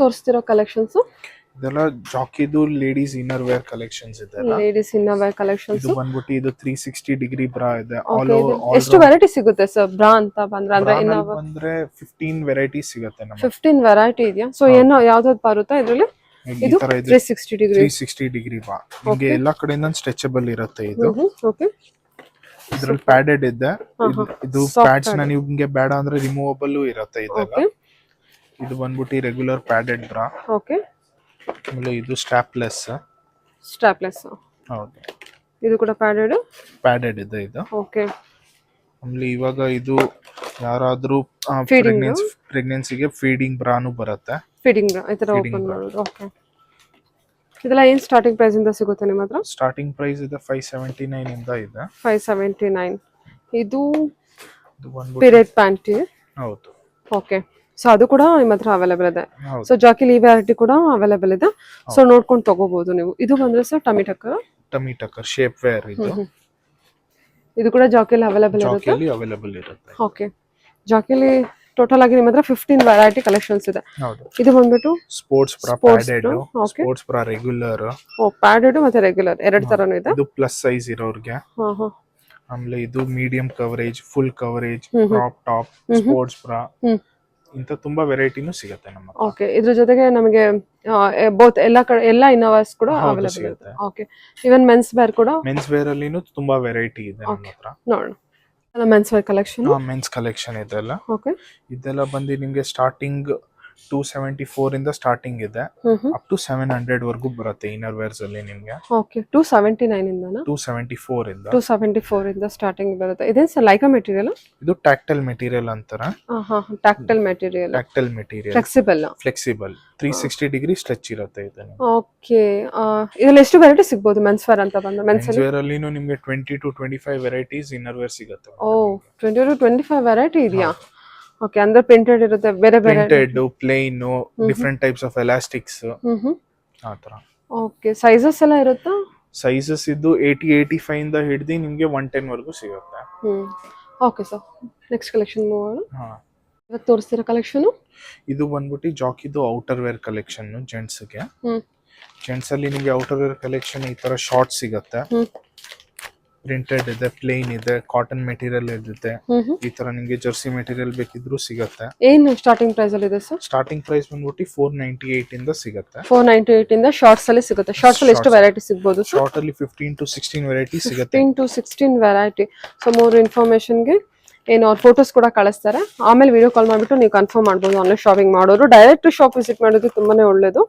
ತೋರಿಸ್ತಿರೋ ಕಲೆಕ್ಷನ್ಸ್ ಇದೆಲ್ಲ ಜಾಕಿದು ಲೇಡೀಸ್ ಇನ್ನರ್ ವೇರ್ ಕಲೆಕ್ಷನ್ಸ್ ಇದೆ. ಲೇಡೀಸ್ ಇನ್ನರ್ ವೇರ್ ಕಲೆಕ್ಷನ್ಸ್ ಇದು ಬಂದ್ಬಿಟ್ಟು ಇದು 360 ಡಿಗ್ರಿ ಬ್ರಾ ಇದೆ. ಎಷ್ಟು ವೆರೈಟಿ ಸಿಗುತ್ತೆ ಸರ್ ಬ್ರಾ ಅಂತ ಬಂದ್ರೆ? ಅಂದ್ರೆ ಬಂದ್ರೆ 15 ವೆರೈಟಿ ಸಿಗುತ್ತೆ ನಮಗೆ. 15 ವೆರೈಟಿ ಇದೆಯಾ? ಸೊ ಏನೋ ಯಾವ್ದಾದ್ರು ಬರುತ್ತೆ ಇದರಲ್ಲಿ? ಇದು 360 ಡಿಗ್ರಿ ಬಾ. ನಿಮಗೆ ಎಲ್ಲಾ ಕಡೆಯಿಂದ ಸ್ಟ್ರೆಚಬಲ್ ಇರುತ್ತೆ ಇದು. ಓಕೆ, ಇದ್ರಲ್ಲಿ ಪ್ಯಾಡೆಡ್ ಇದೆ. ಇದು ಪ್ಯಾಡ್ಸ್ ನ ನಿಮ್ಗೆ ಬೇಡ ಅಂದ್ರೆ ರಿಮೂವಬಲ್ ಇರುತ್ತೆ ಇದೆಲ್ಲ. ಇದು ಬಂದ್ಬಿಟ್ಟು ರೆಗ್ಯುಲರ್ ಪ್ಯಾಡೆಡ್ ಬ್ರಾ. ಓಕೆ, ಆಮೇಲೆ ಇದು ಸ್ಟ್ರಾಪ್ಲೆಸ್. ಹೌದು, ಇದು ಕೂಡ ಪ್ಯಾಡೆಡ್ ಇದೆ ಇದು. ಓಕೆ, ಆಮೇಲೆ ಇವಾಗ ಇದು ಯಾರಾದ್ರೂ ಪ್ರೆಗ್ನೆನ್ಸಿಗೆ ಫೀಡಿಂಗ್ ಬ್ರಾನು ಬರುತ್ತೆ. ಫೀಡಿಂಗ್ ಬ್ರಾ ಈ ತರ ಓಪನ್ ಮಾಡೋದು. ಓಕೆ, ಇದೆಲ್ಲ ಏನ್ ಸ್ಟಾರ್ಟಿಂಗ್ ಪ್ರೈಸ್ ಇಂದ ಸಿಗುತ್ತೆ ನಿಮ್ಮ ಹತ್ರ? ಸ್ಟಾರ್ಟಿಂಗ್ ಪ್ರೈಸ್ ಇದೆ 579 ಇಂದ ಇದೆ. 579. ಇದು ಪೀರಿಯಡ್ ಪ್ಯಾಂಟ್. ಹೌದು. ಓಕೆ, ಸೊ ಅದು ಕೂಡ ನಿಮ್ಮ ಹತ್ರ ಅವೈಲೇಬಲ್ ಇದೆ. ಸೊ ಜಾಕಿಲ್ ಈ ವೆರೈಟಿ ಕೂಡ ಅವೈಲೇಬಲ್ ಇದೆ. ಸೊ ನೋಡ್ಕೊಂಡು ತಗೋಬಹುದು ನೀವು. ಇದು ಬಂದ್ರೆ sir tummy tucker shape wear ಇದು. ಇದು ಕೂಡ ಜಾಕಿಲ್ ಅವೈಲೇಬಲ್ ಇರುತ್ತೆ. ಓಕೆ, ಜಾಕಿಲ್ ಟೋಟಲ್ ಆಗಿ ನಿಮ್ಮ ಹತ್ರ 15 ವೆರೈಟಿ ಕಲೆಕ್ಷನ್ಸ್ ಇದೆ. ಇದು ಬಂದ್ಬಿಟ್ಟು sports bra padded, sports bra regular. Padded ಮತ್ತೆ ರೆಗ್ಯುಲರ್ ಎರಡು ತರನೂ ಇದೆ. ಇದು ಪ್ಲಸ್ ಸೈಜ್ ಇರೋರಿಗೆ. ಆಮೇಲೆ ಇದು medium coverage, full coverage, crop top, sports bra, ಇಂತ ತುಂಬಾ ವೆರೈಟಿನೂ ಸಿಗುತ್ತೆ ನಮ್ಮ ಹತ್ರ. ಓಕೆ, ಇದ್ರ ಜೊತೆಗೆ ನಮಗೆ ಬೋತ್ ಎಲ್ಲ ಇನ್ನೋವಾಸ್ ಕೂಡ ಅವೈಲೇಬಲ್ ಇರುತ್ತೆ. ಓಕೆ, ಇವನ್ ಮೆನ್ಸ್ ವೇರ್ ಕೂಡ. ಮೆನ್ಸ್ ವೇರ್ ಅಲ್ಲಿನೂ ತುಂಬಾ ವೆರೈಟಿ ಇದೆ ನಮ್ಮ ಹತ್ರ. ನೋಡೋಣ. Men's wear collection. Men's collection ಇದೆಲ್ಲ. ಓಕೆ, ಇದೆಲ್ಲ ಬಂದು ನಿಮಗೆ ಸ್ಟಾರ್ಟಿಂಗ್ 274 ಇಂದ ಸ್ಟಾರ್ಟಿಂಗ್ ಇದೆ, ಅಪ್ ಟು 700 ವರೆಗೂ ಬರುತ್ತೆ ಇನ್ನರ್ ವೇರ್ಸ್ ಅಲ್ಲಿ ನಿಮಗೆ. ಓಕೆ, 279 ಇಂದ 274 ಇಂದ ಸ್ಟಾರ್ಟಿಂಗ್ ಬರುತ್ತೆ. ಇದೇನ್ ಸರ್ ಲೈಕಾ ಮೆಟೀರಿಯಲ್? ಇದು ಟ್ಯಾಕ್ಟೈಲ್ ಮೆಟೀರಿಯಲ್ ಅಂತಾರೆ. Tactile material flexible 360 degree stretch ಇರುತ್ತೆ ಇದು. ಓಕೆ, ಇದರಲ್ಲಿ ಎಷ್ಟು ವೆರೈಟಿ ಸಿಗಬಹುದು ಮೆನ್ಸ್ ವೇರ್ ಅಂತ ಬಂದ್ರೆ? ಮೆನ್ಸ್ ವೇರ್ ಅಲ್ಲಿ ನಿಮಗೆ 20 to 25 ವೆರೈಟೀಸ್ ಇನ್ನರ್ ವೇರ್ ಸಿಗುತ್ತೆ. ಓ, 20 to 25 ವೆರೈಟಿ ಇದೆಯಾ? ಓಕೆ, ಅಂದ್ರೆ ಪ್ರಿಂಟೆಡ್ ಇರುತ್ತೆ, ಬೇರೆ printed, plain, different types of elastics ಆ ತರ. ಓಕೆ, ಸೈಜಸ್ ಎಲ್ಲ ಇರುತ್ತಾ? ಸೈಜಸ್ ಇದು 80-85 ಇಂದ ಹಿಡಿದು ನಿಮಗೆ 110 ವರೆಗೂ ಸಿಗುತ್ತೆ. ಓಕೆ ಸರ್, ನೆಕ್ಸ್ಟ್ ಕಲೆಕ್ಷನ್ ಮಾಡೋಣ. ಇವತ್ತು ತೋರಿಸ್ತಿರೋ ಕಲೆಕ್ಷನ್ ಇದು ಬಂದ್ಬಿಟ್ಟು ಜಾಕಿದು ಔಟರ್ ವೇರ್ ಕಲೆಕ್ಷನ್ ಜೆಂಟ್ಸ್ ಗೆ. ಜೆಂಟ್ಸ್ ಅಲ್ಲಿ ನಿಮಗೆ ಔಟರ್ ವೇರ್ ಕಲೆಕ್ಷನ್ ಈ ತರ ಶಾರ್ಟ್ ಸಿಗುತ್ತೆ. ಪ್ರಿಂಟೆಡ್ ಇದೆ, ಪ್ಲೇನ್ ಇದೆ, ಕಾಟನ್ ಮೆಟೀರಿಯಲ್ ಇರುತ್ತೆ. ಈ ತರ ನಿಮಗೆ ಜರ್ಸಿ ಮೆಟೀರಿಯಲ್ ಬೇಕಿದ್ರು ಸಿಗುತ್ತೆ. ಏನು ಸ್ಟಾರ್ಟಿಂಗ್ ಪ್ರೈಸ್ ಅಲ್ಲಿ ಇದೆ ಸರ್? ಸ್ಟಾರ್ಟಿಂಗ್ ಪ್ರೈಸ್ ಬಂದ್ಬಿಟ್ಟು 498 ಇಂದ ಸಿಗುತ್ತೆ. 498 ಇಂದ ಶಾರ್ಟ್ಸ್ ಅಲ್ಲಿ ಸಿಗುತ್ತೆ. ಶಾರ್ಟ್ಸ್ ಅಲ್ಲಿ ಎಷ್ಟು ವೆರೈಟಿ ಸಿಗಬಹುದು? ಶಾರ್ಟ್ ಅಲ್ಲಿ 15 to 16 ವೆರೈಟಿ ಸಿಗುತ್ತೆ. 15 to 16 variety. So more information ಗೆ ಏನು ಅವ್ರ ಫೋಟೋಸ್ ಕೂಡ ಕಳಿಸ್ತಾರೆ. ಆಮೇಲೆ ವಿಡಿಯೋ ಕಾಲ್ ಮಾಡಿಬಿಟ್ಟು ನೀವು ಕನ್ಫರ್ಮ್ ಮಾಡ್ಬೋದು. ಆನ್ಲೈನ್ ಶಾಪಿಂಗ್ ಮಾಡೋರು ಡೈರೆಕ್ಟ್ ಶಾಪ್ ವಿಸಿಟ್ ಮಾಡೋದು ತುಂಬಾನೇ ಒಳ್ಳೇದು.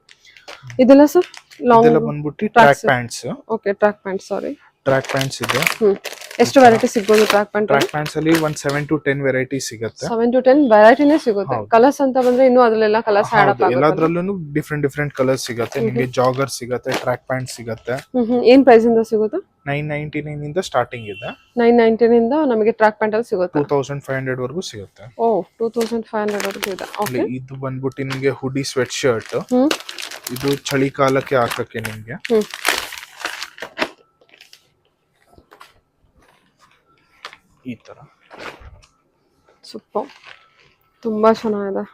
ಇದೆಲ್ಲ ಸರ್ ಇದೆಲ್ಲ ಬಂದ್ಬಿಟ್ಟು track pants. Okay, track pant, sorry, track pants ಇದೆ. ಎಷ್ಟು ವೆರೈಟಿ ಸಿಗ್ಬೋದು ಟ್ರ್ಯಾಕ್ ಪ್ಯಾಂಟ್? ಟ್ರ್ಯಾಕ್ ಪ್ಯಾಂಟ್ಸ್ ಅಲ್ಲಿ ಒಂದು 7 to 10 ವೆರೈಟಿ ಸಿಗುತ್ತೆ. 7 to 10 ವೆರೈಟಿನೇ ಸಿಗುತ್ತೆ. ಕಲರ್ಸ್ ಅಂತ ಬಂದ್ರೆ ಇನ್ನೂ ಅದ್ರಲ್ಲೆಲ್ಲ ಕಲರ್ಸ್ ಆಡ್ ಅಪ್ ಆಗುತ್ತೆ. ಎಲ್ಲದರಲ್ಲೂ ಡಿಫ್ರೆಂಟ್ ಕಲರ್ಸ್ ಸಿಗುತ್ತೆ ನಿಮಗೆ. ಜಾಗರ್ ಸಿಗುತ್ತೆ, ಟ್ರ್ಯಾಕ್ ಪ್ಯಾಂಟ್ ಸಿಗುತ್ತೆ. ಏನ್ ಪ್ರೈಸ್ ಇಂದ ಸಿಗುತ್ತೆ? 999 ಇಂದ ಸ್ಟಾರ್ಟಿಂಗ್ ಇದೆ. 999 ಇಂದ ನಮಗೆ ಟ್ರ್ಯಾಕ್ ಪ್ಯಾಂಟ್ ಅಲ್ಲಿ ಸಿಗುತ್ತೆ. 2500 ವರೆಗೂ ಸಿಗುತ್ತೆ. ಓ, 2500 ವರೆಗೂ ಇದೆ. ಓಕೆ, ಇದು ಬಂದ್ಬಿಟ್ಟು ನಿಮಗೆ ಹುಡಿ ಸ್ವೆಟ್ ಶರ್ಟ್. ಇದು ಚಳಿಗಾಲಕ್ಕೆ ಹಾಕಕ್ಕೆ ನಿಮಗೆ. ಈ ತರ ಸೂಪರ್, ತುಂಬಾ ಚೆನ್ನಾಗಿದೆ.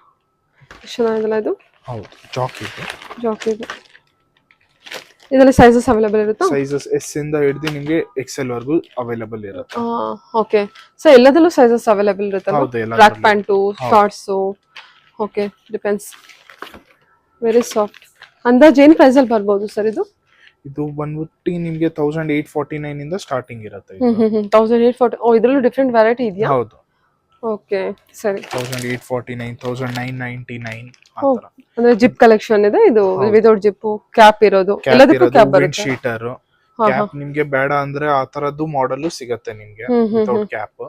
ಚೆನ್ನಾಗಿದೆಲ್ಲ ಇದು. ಹೌದು, ಜಾಕಿ ಇದೆ. ಜಾಕಿ ಇದೆ. ಇದರಲ್ಲಿ ಸೈಜಸ್ ಅವೈಲೇಬಲ್ ಇರುತ್ತಾ? ಸೈಜಸ್ ಎಸ್ ಇಂದ ಹಿಡಿದು ನಿಮಗೆ ಎಕ್ಸೆಲ್ ವರೆಗೂ ಅವೈಲೇಬಲ್ ಇರುತ್ತೆ. ಓಕೆ, ಸೊ ಎಲ್ಲದಲ್ಲೂ ಸೈಜಸ್ ಅವೈಲೇಬಲ್ ಇರುತ್ತೆ. Track pant, shorts. Okay, depends. Very soft. ಅಂದಾಜು ಏನು ಪ್ರೈಸ್ ಅಲ್ಲಿ ಬರ್ಬೋದು ಸರ್ ಇದು? ಇದು ಬಂದ್ಬಿಟ್ಟು ನಿಮಗೆ 1849 ಇಂದ ಸ್ಟಾರ್ಟಿಂಗ್ ಇರುತ್ತೆ. 1840. ಓ, ಇದರಲ್ಲೂ ಡಿಫ್ರೆಂಟ್ ವೆರೈಟಿ ಇದೆಯಾ? ಹೌದು. ಓಕೆ, ಸರಿ. 1849, 1999 ಆತರ. ಅಂದ್ರೆ ಜಿಪ್ ಕಲೆಕ್ಷನ್ ಇದೆ ಇದು. ವಿದೌಟ್ ಜಿಪ್, ಕ್ಯಾಪ್ ಇರೋದು, ಎಲ್ಲದಕ್ಕೂ ಕ್ಯಾಪ್ ಬರುತ್ತೆ. ಶೀಟರ್ ಕ್ಯಾಪ್ ನಿಮಗೆ ಬೇಡ ಅಂದ್ರೆ ಆ ತರದ್ದು ಮಾಡೆಲ್ ಸಿಗುತ್ತೆ ನಿಮಗೆ. Without cap.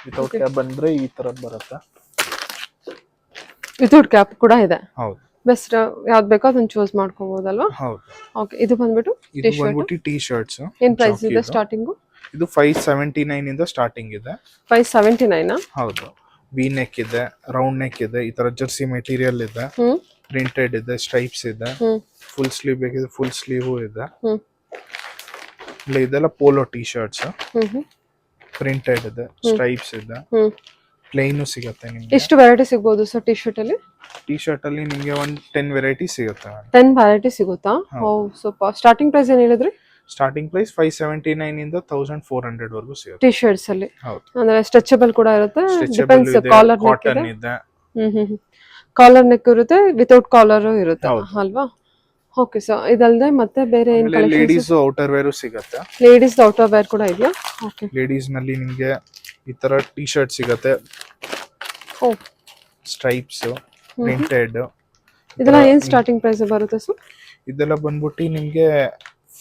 ವಿತೌಟ್ ಕ್ಯಾಪ್ ಬಂದ್ರೆ ಈ ತರ ಬರುತ್ತೆ. ವಿತೌಟ್ ಕ್ಯಾಪ್ ಕೂಡ ಇದೆ. ಹೌದು. ಬೆಸ್ಟ್ ಯಾವ್ದು ಬೇಕೋ ಅದನ್ನ ಚೂಸ್ ಮಾಡ್ಕೋಬಹುದಲ್ವಾ? ಹೌದು. ಓಕೆ, ಇದು ಬಂದ್ಬಿಟ್ಟು ಟೀ ಶರ್ಟ್ಸ್. ಏನ್ ಪ್ರೈಸ್ ಇದೆ ಸ್ಟಾರ್ಟಿಂಗ್? ಇದು 579 ಇಂದ ಸ್ಟಾರ್ಟಿಂಗ್ ಇದೆ. 579? ಹೌದು. ವಿ ನೆಕ್ ಇದೆ, ರೌಂಡ್ ನೆಕ್ ಇದೆ, ಈ ತರ ಜರ್ಸಿ ಮೆಟೀರಿಯಲ್ ಇದೆ, ಪ್ರಿಂಟೆಡ್ ಇದೆ, ಸ್ಟ್ರೈಪ್ಸ್ ಇದೆ, ಫುಲ್ ಸ್ಲೀವ್ ಬೇಕಿದ್ರೆ ಫುಲ್ ಸ್ಲೀವ್ ಇದೆ. ಇದೆಲ್ಲ ಪೋಲೋ ಟೀ ಶರ್ಟ್ಸ್. ಪ್ರಿಂಟೆಡ್ ಇದೆ, ಸ್ಟ್ರೈಪ್ಸ್ ಇದೆ, ಪ್ಲೇನ್ ಸಿಗುತ್ತೆ ನಿಮಗೆ. ಎಷ್ಟು ವೆರೈಟಿ ಸಿಗಬಹುದು ಸರ್ ಟೀ ಶರ್ಟ್ ಅಲ್ಲಿ? ಟೀ ಶರ್ಟ್ ಅಲ್ಲಿ ನಿಮಗೆ ಒಂದು 10 ವೆರೈಟಿ ಸಿಗುತ್ತೆ. 10 ವೆರೈಟಿ ಸಿಗುತ್ತಾ? ಓ, ಸೂಪರ್. ಸ್ಟಾರ್ಟಿಂಗ್ ಪ್ರೈಸ್ ಏನು ಹೇಳಿದ್ರಿ? ಸ್ಟಾರ್ಟಿಂಗ್ ಪ್ರೈಸ್ 579 ಇಂದ 1400 ವರೆಗೂ ಸಿಗುತ್ತೆ ಟೀ ಶರ್ಟ್ಸ್ ಅಲ್ಲಿ. ಹೌದು. ಅಂದ್ರೆ ಸ್ಟ್ರೆಚಬಲ್ ಕೂಡ ಇರುತ್ತೆ. ಡಿಪೆಂಡ್ಸ್, ಕಾಲರ್ ನೆಕ್ ಕಾಟನ್ ಇದೆ. ಕಾಲರ್ ನೆಕ್ ಇರುತ್ತೆ, ವಿತೌಟ್ ಕಾಲರ್ ಇರುತ್ತೆ ಅಲ್ವಾ? ಓಕೆ ಸರ್, ಇದಲ್ಲದೆ ಮತ್ತೆ ಬೇರೆ ಏನು ಕಲೆಕ್ಷನ್ಸ್? ಲೇಡೀಸ್ ಔಟರ್ ವೇರ್ ಸಿಗುತ್ತೆ. ಲೇಡೀಸ್ ಔಟರ್ ವೇರ್ ಕೂಡ ಇದೆಯಾ? ಓಕೆ. ಲೇಡೀಸ್ ನಲ್ಲಿ ನಿಮಗೆ ಈ ತರ ಟೀ ಶರ್ಟ್ ಸಿಗುತ್ತೆ. ಓ, ಸ್ಟ್ರೈಪ್ಸ್, ಪ್ರಿಂಟೆಡ್. ಇದೆಲ್ಲ ಏನ್ ಸ್ಟಾರ್ಟಿಂಗ್ ಪ್ರೈಸ್ ಬರುತ್ತೆ ಸರ್? ಇದೆಲ್ಲ ಬಂದ್ಬಿಟ್ಟು ನಿಮಗೆ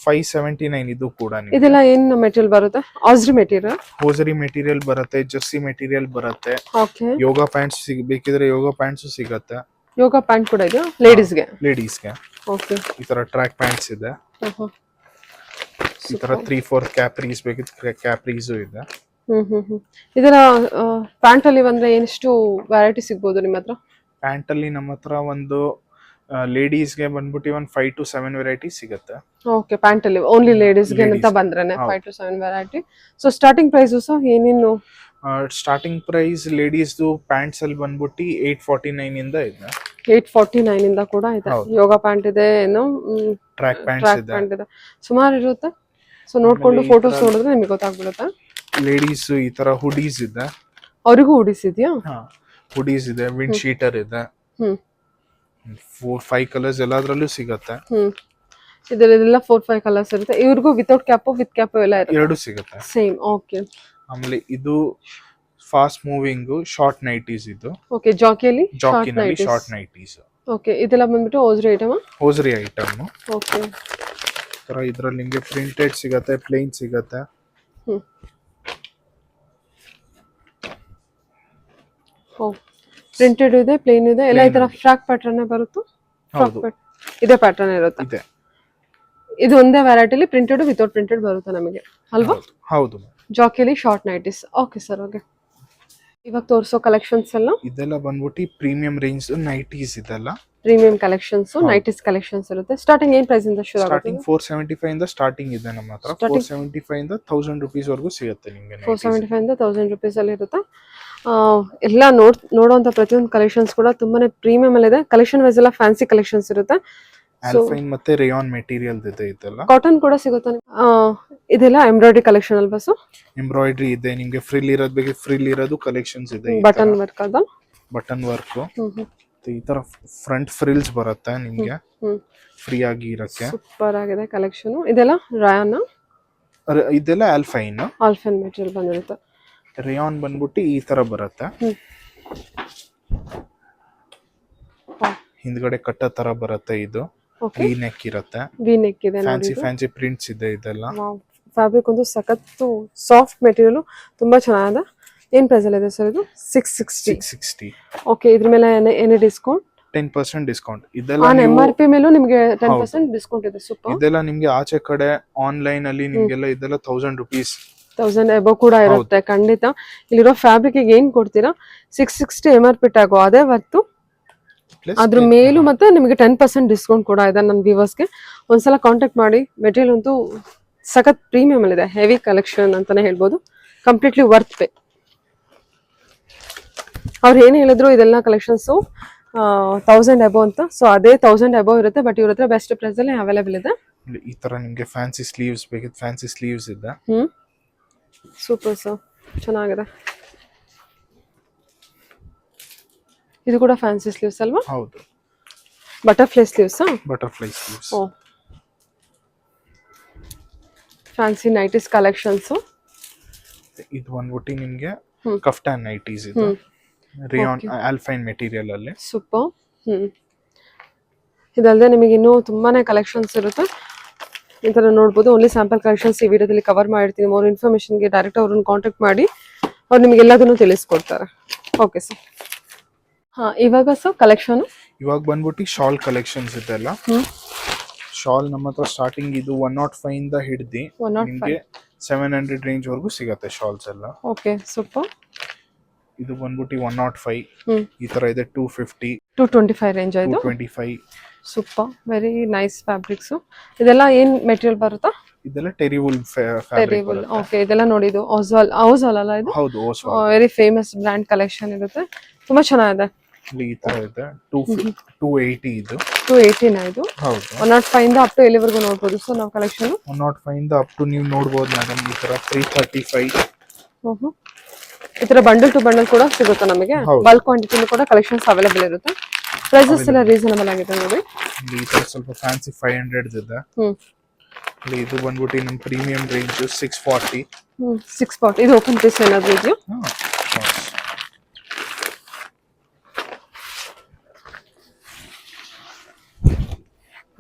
579. ಇದು ಕೂಡ ಇದೆಲ್ಲ ಏನ್ ಮೆಟೀರಿಯಲ್ ಬರುತ್ತೆ? ಆಸ್ರಿ ಮೆಟೀರಿಯಲ್, ಹೋಸರಿ ಮೆಟೀರಿಯಲ್ ಬರುತ್ತೆ, ಜರ್ಸಿ ಮೆಟೀರಿಯಲ್ ಬರುತ್ತೆ. ಓಕೆ. ಯೋಗ ಪ್ಯಾಂಟ್ಸ್ ಬೇಕಿದ್ರೆ ಯೋಗ ಪ್ಯಾಂಟ್ಸ್ ಸಿಗುತ್ತೆ. ಯೋಗ ಪ್ಯಾಂಟ್ ಕೂಡ ಇದೆಯಾ ಲೇಡೀಸ್ಗೆ? ಲೇಡೀಸ್ಗೆ. ಓಕೆ. ಈ ತರ ಟ್ರ್ಯಾಕ್ ಪ್ಯಾಂಟ್ಸ್ ಇದೆ. ಈ ತರ 3-4 ಕ್ಯಾಪ್ರೀಸ್ ಬೇಕಿದ್ರೆ ಕ್ಯಾಪ್ರೀಸ್ ಇದೆ. ಇದರ ಪ್ಯಾಂಟ್ ಅಲ್ಲಿ ಬಂದ್ರೆ ಎಷ್ಟು ವೆರೈಟಿ ಸಿಗಬಹುದು ನಿಮ್ಮ ಹತ್ರ? ಪ್ಯಾಂಟ್ ಅಲ್ಲಿ ನಮ್ಮ ಹತ್ರ ಒಂದು ಲೇಡೀಸ್ಗೆ ಬಂದ್ಬಿಟ್ಟು ಒಂದು 5 to 7 ವೆರೈಟಿ ಸಿಗುತ್ತೆ. ಓಕೆ, ಪ್ಯಾಂಟ್ ಅಲ್ಲಿ ಓನ್ಲಿ ಲೇಡೀಸ್ಗೆ ಅಂತ ಬಂದ್ರೇನೆ 5 to 7 variety. So starting price ಸಹ ಏನೇನು? ಸ್ಟಾರ್ಟಿಂಗ್ ಪ್ರೈಸ್ ಲೇಡೀಸ್ದು ಪ್ಯಾಂಟ್ಸ್ ಅಲ್ಲಿ ಬಂದ್ಬಿಟ್ಟು 849 ಇಂದ ಇದೆ. 849 ಇಂದ ಕೂಡ ಇದೆ. ಯೋಗ ಪ್ಯಾಂಟ್ ಇದೆ, ಏನು ಟ್ರ್ಯಾಕ್ ಪ್ಯಾಂಟ್ ಇದೆ, ಸುಮಾರು ಇರುತ್ತೆ. ಸೊ ನೋಡ್ಕೊಂಡು ಫೋಟೋಸ್ ನೋಡಿದ್ರೆ ನಿಮಗೆ ಗೊತ್ತಾಗ್ಬಿಡುತ್ತೆ. ಲೇಡೀಸ್ ಈ ತರ ಹುಡೀಸ್ ಇದೆ. ಅವರಿಗೂ ಹುಡೀಸ್ ಇದೆಯಾ? ಹುಡೀಸ್ ಇದೆ, ವಿಂಡ್ ಶೀಟರ್ ಇದೆ. 4-5 ಕಲರ್ಸ್ ಎಲ್ಲಾದ್ರಲ್ಲೂ ಸಿಗುತ್ತೆ. ಇದೆಲ್ಲ 4-5 ಕಲರ್ಸ್ ಇರುತ್ತೆ. ಇವ್ರಿಗೂ ವಿತೌಟ್ ಕ್ಯಾಪ್, ವಿತ್ ಕ್ಯಾಪ್ ಎಲ್ಲ ಇರುತ್ತೆ? ಎರಡು ಸಿಗುತ್ತೆ. ಸೇಮ್. ಓಕೆ. ಆಮೇಲೆ ಇದು ಫಾಸ್ಟ್ ಮೂವಿಂಗ್ ಶಾರ್ಟ್ ನೈಟೀಸ್. ಇದು ಓಕೆ, ಜಾಕಿಯಲ್ಲಿ ಶಾರ್ಟ್ ನೈಟೀಸ್. ಓಕೆ, ಇದೆಲ್ಲ ಬಂದ್ಬಿಟ್ಟು ಹೋಸ್ರಿ ಐಟಮ್. ಹೋಸ್ರಿ ಐಟಮ್. ಓಕೆ. ತರ ಇದ್ರಲ್ಲಿ ನಿಮಗೆ ಪ್ರಿಂಟೆಡ್ ಸಿಗುತ್ತೆ, ಪ್ಲೇನ್ ಸಿಗುತ್ತೆ. ಪ್ರಿಂಟೆಡ್ ಇದೆ, ಪ್ಲೇನ್ ಇದೆ, ಎಲ್ಲ ಈ ತರ ಫ್ರಾಕ್ ಪ್ಯಾಟರ್ನ್ ಬರುತ್ತೆ. ಇದೇ ಪ್ಯಾಟರ್ನ್ ಇರುತ್ತೆ. ಇದು ಒಂದೇ ವೆರೈಟಿಲಿ ಪ್ರಿಂಟೆಡ್ ವಿತೌಟ್ ಪ್ರಿಂಟೆಡ್ ಬರುತ್ತೆ ನಮಗೆ ಅಲ್ವಾ? ಹೌದು. ಜಾಕಿಯಲ್ಲಿ short nighties. Okay sir. Okay, ಇವಾಗ ತೋರಿಸೋ ಕಲೆಕ್ಷನ್ಸ್ ಎಲ್ಲ ಇದೆಲ್ಲ ಬಂದ್ಬಿಟ್ಟು ಪ್ರೀಮಿಯಂ ರೇಂಜ್ ನೈಟೀಸ್. ಇದೆಲ್ಲ ಪ್ರೀಮಿಯಂ ಕಲೆಕ್ಷನ್ಸ್, ನೈಟೀಸ್ ಕಲೆಕ್ಷನ್ಸ್ ಇರುತ್ತೆ. ಸ್ಟಾರ್ಟಿಂಗ್ ಏನ್ ಪ್ರೈಸ್ ಇಂದ ಶುರು ಆಗುತ್ತೆ? ಸ್ಟಾರ್ಟಿಂಗ್ 475 ಇಂದ ಸ್ಟಾರ್ಟಿಂಗ್ ಇದೆ ನಮ್ಮ ಹತ್ರ. 475 ಇಂದ 1000 ರೂಪೀಸ್ ವರೆಗೂ ಸಿಗುತ್ತೆ ನಿಮಗೆ. 475 ಇಂದ 1000 ರೂಪೀಸ್ ಅಲ್ಲಿ ಇರುತ್ತೆ. ಎಲ್ಲ ನೋಡುವಂತ ಪ್ರತಿಯೊಂದು ಕಲೆಕ್ಷನ್ಸ್ ಕೂಡ ತುಂಬಾನೇ ಪ್ರೀಮಿಯಂ ಅಲ್ಲಿ ಇದೆ. ಕಲೆಕ್ಷನ್ ವೈಸ್ ಎಲ್ಲ ಫ್ಯಾನ್ಸಿ ಕಲೆಕ್ಷನ್ಸ್ ಇರುತ್ತೆ. ಆಲ್ಫೈನ್ ಮತ್ತೆ ರೇಯಾನ್ ಮೆಟೀರಿಯಲ್ ಇದೆ. ಇದೆಲ್ಲ ಕಾಟನ್ ಕೂಡ ಸಿಗುತ್ತೆ. ಇದೆಲ್ಲ ಎಂಬ್ರಾಯ್ಡ್ರಿ ಕಲೆಕ್ಷನ್ ಅಲ್ವಾ ಸರ್? ಎಂಬ್ರಾಯ್ಡ್ರಿ ಇದೆ ನಿಮಗೆ. ಫ್ರಿಲ್ ಇರೋದು ಬೇಕು, ಫ್ರಿಲ್ ಇರೋದು ಕಲೆಕ್ಷನ್ಸ್ ಇದೆ. ಬಟನ್ ವರ್ಕ್ ಅದ, ಬಟನ್ ವರ್ಕ್. ಈ ತರ ಫ್ರಂಟ್ ಫ್ರಿಲ್ಸ್ ಬರುತ್ತೆ ನಿಮಗೆ ಫ್ರೀ ಆಗಿ ಇರಕ್ಕೆ. ಸೂಪರ್ ಆಗಿದೆ ಕಲೆಕ್ಷನ್. ಇದೆಲ್ಲ ರಾಯನ್, ಇದೆಲ್ಲ ಆಲ್ಫೈನ್ ಮೆಟೀರಿಯಲ್ ಬಂದಿರುತ್ತೆ. ರೇಯಾನ್ ಬಂದ್ಬಿಟ್ಟು ಈ ತರ ಬರುತ್ತೆ. ಹಿಂದ್ಗಡೆ ಕಟ್ಟ ತರ ಬರುತ್ತೆ. ಇದು ವಿ ನೆಕ್ ಇರುತ್ತೆ. ವಿ ನೆಕ್ ಇದೆ, ಫ್ಯಾನ್ಸಿ ಪ್ರಿಂಟ್ಸ್ ಇದೆ ಇದೆಲ್ಲ. ಫ್ಯಾಬ್ರಿಕ್ ಒಂದು ಸಖತ್ತು ಸಾಫ್ಟ್ ಮೆಟೀರಿಯಲ್, ತುಂಬಾ ಚೆನ್ನಾಗಿದೆ. ಏನ್ ಪ್ರೈಸ್ ಅಲ್ಲಿ ಇದೆ ಸರ್ ಇದು? 660. ಓಕೆ, ಇದ್ರ ಮೇಲೆ ಏನೇ ಡಿಸ್ಕೌಂಟ್? 10% ಡಿಸ್ಕೌಂಟ್. ಇದೆಲ್ಲ MRP ಮೇಲೂ ನಿಮಗೆ 10% ಡಿಸ್ಕೌಂಟ್ ಇದೆ. ಸೂಪರ್. ಇದೆಲ್ಲ ನಿಮ್ಗೆ ಆಚೆ ಕಡೆ ಆನ್ಲೈನ್ ಅಲ್ಲಿ ನಿಮ್ಗೆಲ್ಲ ಇದೆಲ್ಲ 1000 rupees 1000 ಎಬೋ ಕೂಡ ಇರುತ್ತೆ ಖಂಡಿತ. ಇಲ್ಲಿರೋ ಫ್ಯಾಬ್ರಿಕ್ ಏನ್ ಕೊಡ್ತೀರಾ 660 MRP ಟ್ಯಾಗು ಅದೇ ವರ್ತು. ಅದ್ರ ಮೇಲೂ ಮತ್ತೆ ನಿಮಗೆ 10% ಡಿಸ್ಕೌಂಟ್ ಕೂಡ ಇದೆ. ನನ್ನ ವ್ಯೂವರ್ಸ್ಗೆ ಒಂದ್ಸಲ ಕಾಂಟ್ಯಾಕ್ಟ್ ಮಾಡಿ. ಮೆಟೀರಿಯಲ್ ಅಂತೂ ಸಖತ್ ಪ್ರೀಮಿಯಂ ಅಲ್ಲಿ ಇದೆ, ಹೆವಿ ಕಲೆಕ್ಷನ್ ಅಂತಾನೆ ಹೇಳ್ಬೋದು. Completely worth pay. ಅವ್ರು ಏನ್ ಹೇಳಿದ್ರು ಇದೆಲ್ಲ ಕಲೆಕ್ಷನ್ಸ್ 1000 ಎಬೋ ಅಂತ. ಸೊ ಅದೇ 1000 ಎಬೋ ಇರುತ್ತೆ, ಬಟ್ ಇವ್ರ ಹತ್ರ ಬೆಸ್ಟ್ ಪ್ರೈಸ್ ಅಲ್ಲಿ ಅವೈಲೇಬಲ್ ಇದೆ. ಈ ತರ ನಿಮ್ಗೆ ಫ್ಯಾನ್ಸಿ ಸ್ಲೀವ್ಸ್ ಬೇಕಿದ್ರೆ ಫ್ಯಾನ್ಸಿ ಸ್ಲೀವ್ಸ್ ಇದೆ. ಸೂಪರ್ ಸರ್, ಚೆನ್ನಾಗಿದೆ. ಇದು ಕೂಡ ಫ್ಯಾನ್ಸಿ ಸ್ಲೀವ್ಸ್ ಅಲ್ವಾ? ಹೌದು, butterfly sleeves. Butterfly sleeves. Fancy nighties collections. ಇದು ಬಂದ್ಬಿಟ್ಟು ನಿಮ್ಗೆ ಕಫ್ಟಾನ್ ನೈಟೀಸ್. ಇದು ರೇಯಾನ್ ಆಲ್ಫೈನ್ ಮೆಟೀರಿಯಲ್ ಅಲ್ಲಿ. ಸೂಪರ್. ಇದಲ್ಲದೆ ನಿಮಗೆ ಇನ್ನೂ ತುಂಬಾನೇ ಕಲೆಕ್ಷನ್ಸ್ ಇರುತ್ತೆ. ಈ ತರ ನೋಡ್ಬೋದು. ಓನ್ಲಿ ಸ್ಯಾಂಪಲ್ ಕಲೆಕ್ಷನ್ಸ್ ಈ ವಿಡಿಯೋದಲ್ಲಿ ಕವರ್ ಮಾಡಿರ್ತೀನಿ. ಮೋರ್ ಇನ್ಫಾರ್ಮೇಶನ್ಗೆ ಡೈರೆಕ್ಟ್ ಅವ್ರನ್ನ ಕಾಂಟ್ಯಾಕ್ಟ್ ಮಾಡಿ, ಅವ್ರು ನಿಮಗೆ ಎಲ್ಲದನ್ನು ತಿಳಿಸ್ಕೊಡ್ತಾರೆ. Okay sir. ಇವಾಗ ಸರ್ ಕಲೆಕ್ಷನ್ ಇವಾಗ ಬಂದ್ಬಿಟ್ಟು ಶಾಲ್ ಕಲೆಕ್ಷನ್ಸ್ ಇದೆಲ್ಲ. ಶಾಲ್ ನಮ್ಮ ಹತ್ರ ಸ್ಟಾರ್ಟಿಂಗ್ ಇದು 105 ಇಂದ ಹಿಡಿದು ನಿಮ್ಗೆ 700 ರೇಂಜ್ ವರೆಗೂ ಸಿಗತ್ತೆ ಶಾಲ್ಸ್ ಎಲ್ಲ. Okay, super. ಇದು ಬಂದ್ಬಿಟ್ಟು 105. ಈ ತರ ಇದೆ 250, 225 ರೇಂಜ್. ಇದು 225. Super, very nice fabrics. ಇದೆಲ್ಲ ಏನ್ ಮೆಟೀರಿಯಲ್ ಬರುತ್ತಾ? ಇದೆಲ್ಲ ಟೆರಿವುಲ್ ಫ್ಯಾಬ್ರಿಕ್. ಓಕೆ, ಇದೆಲ್ಲ ನೋಡಿ. ಇದು ಓಸ್ವಾಲ್ ಅಲ್ಲ ಇದು? ಹೌದು, ವೆರಿ ಫೇಮಸ್ ಬ್ರ್ಯಾಂಡ್ ಕಲೆಕ್ಷನ್ ಇರುತ್ತೆ. ತುಂಬಾ ಚೆನ್ನಾಗಿದೆ. ಈ ತರ ಇದೆ 280. ಇದು 280 ನ ಇದು. ಹೌದು, 105 ಇಂದ ಅಪ್ ಟು ಎಲ್ಲಿವರೆಗೂ ನೋಡಬಹುದು. ಸೊ ನಾವು ಕಲೆಕ್ಷನ್ 105 ಇಂದ ಅಪ್ ಟು ನೀವು ನೋಡಬಹುದು ಮೇಡಮ್. ಈ ತರ 335. ಈ ತರ ಬಂಡಲ್ ಟು ಬಂಡಲ್ ಕೂಡ ಸಿಗುತ್ತೆ ನಮಗೆ. ಬಲ್ಕ್ ಕ್ವಾಂಟಿಟಿ ಕೂಡ ಕಲೆಕ್ಷನ್ಸ್ ಅವೈಲೇಬಲ್ ಇರುತ್ತೆ. ಪ್ರೈಸಸ್ ಎಲ್ಲ ರೀಸನಬಲ್ ಆಗಿದೆ ನೋಡಿ. ಈ ತರ ಸ್ವಲ್ಪ ಫ್ಯಾನ್ಸಿ 500 ಇದೆ. ಇದು ಬಂದ್ಬಿಟ್ಟು ನಮ್ಮ ಪ್ರೀಮಿಯಂ ರೇಂಜ್ 640. 640. ಇದು ಓಪನ್ ಪೀಸ್ ಏನಾದ್ರು ಇದೆಯಾ?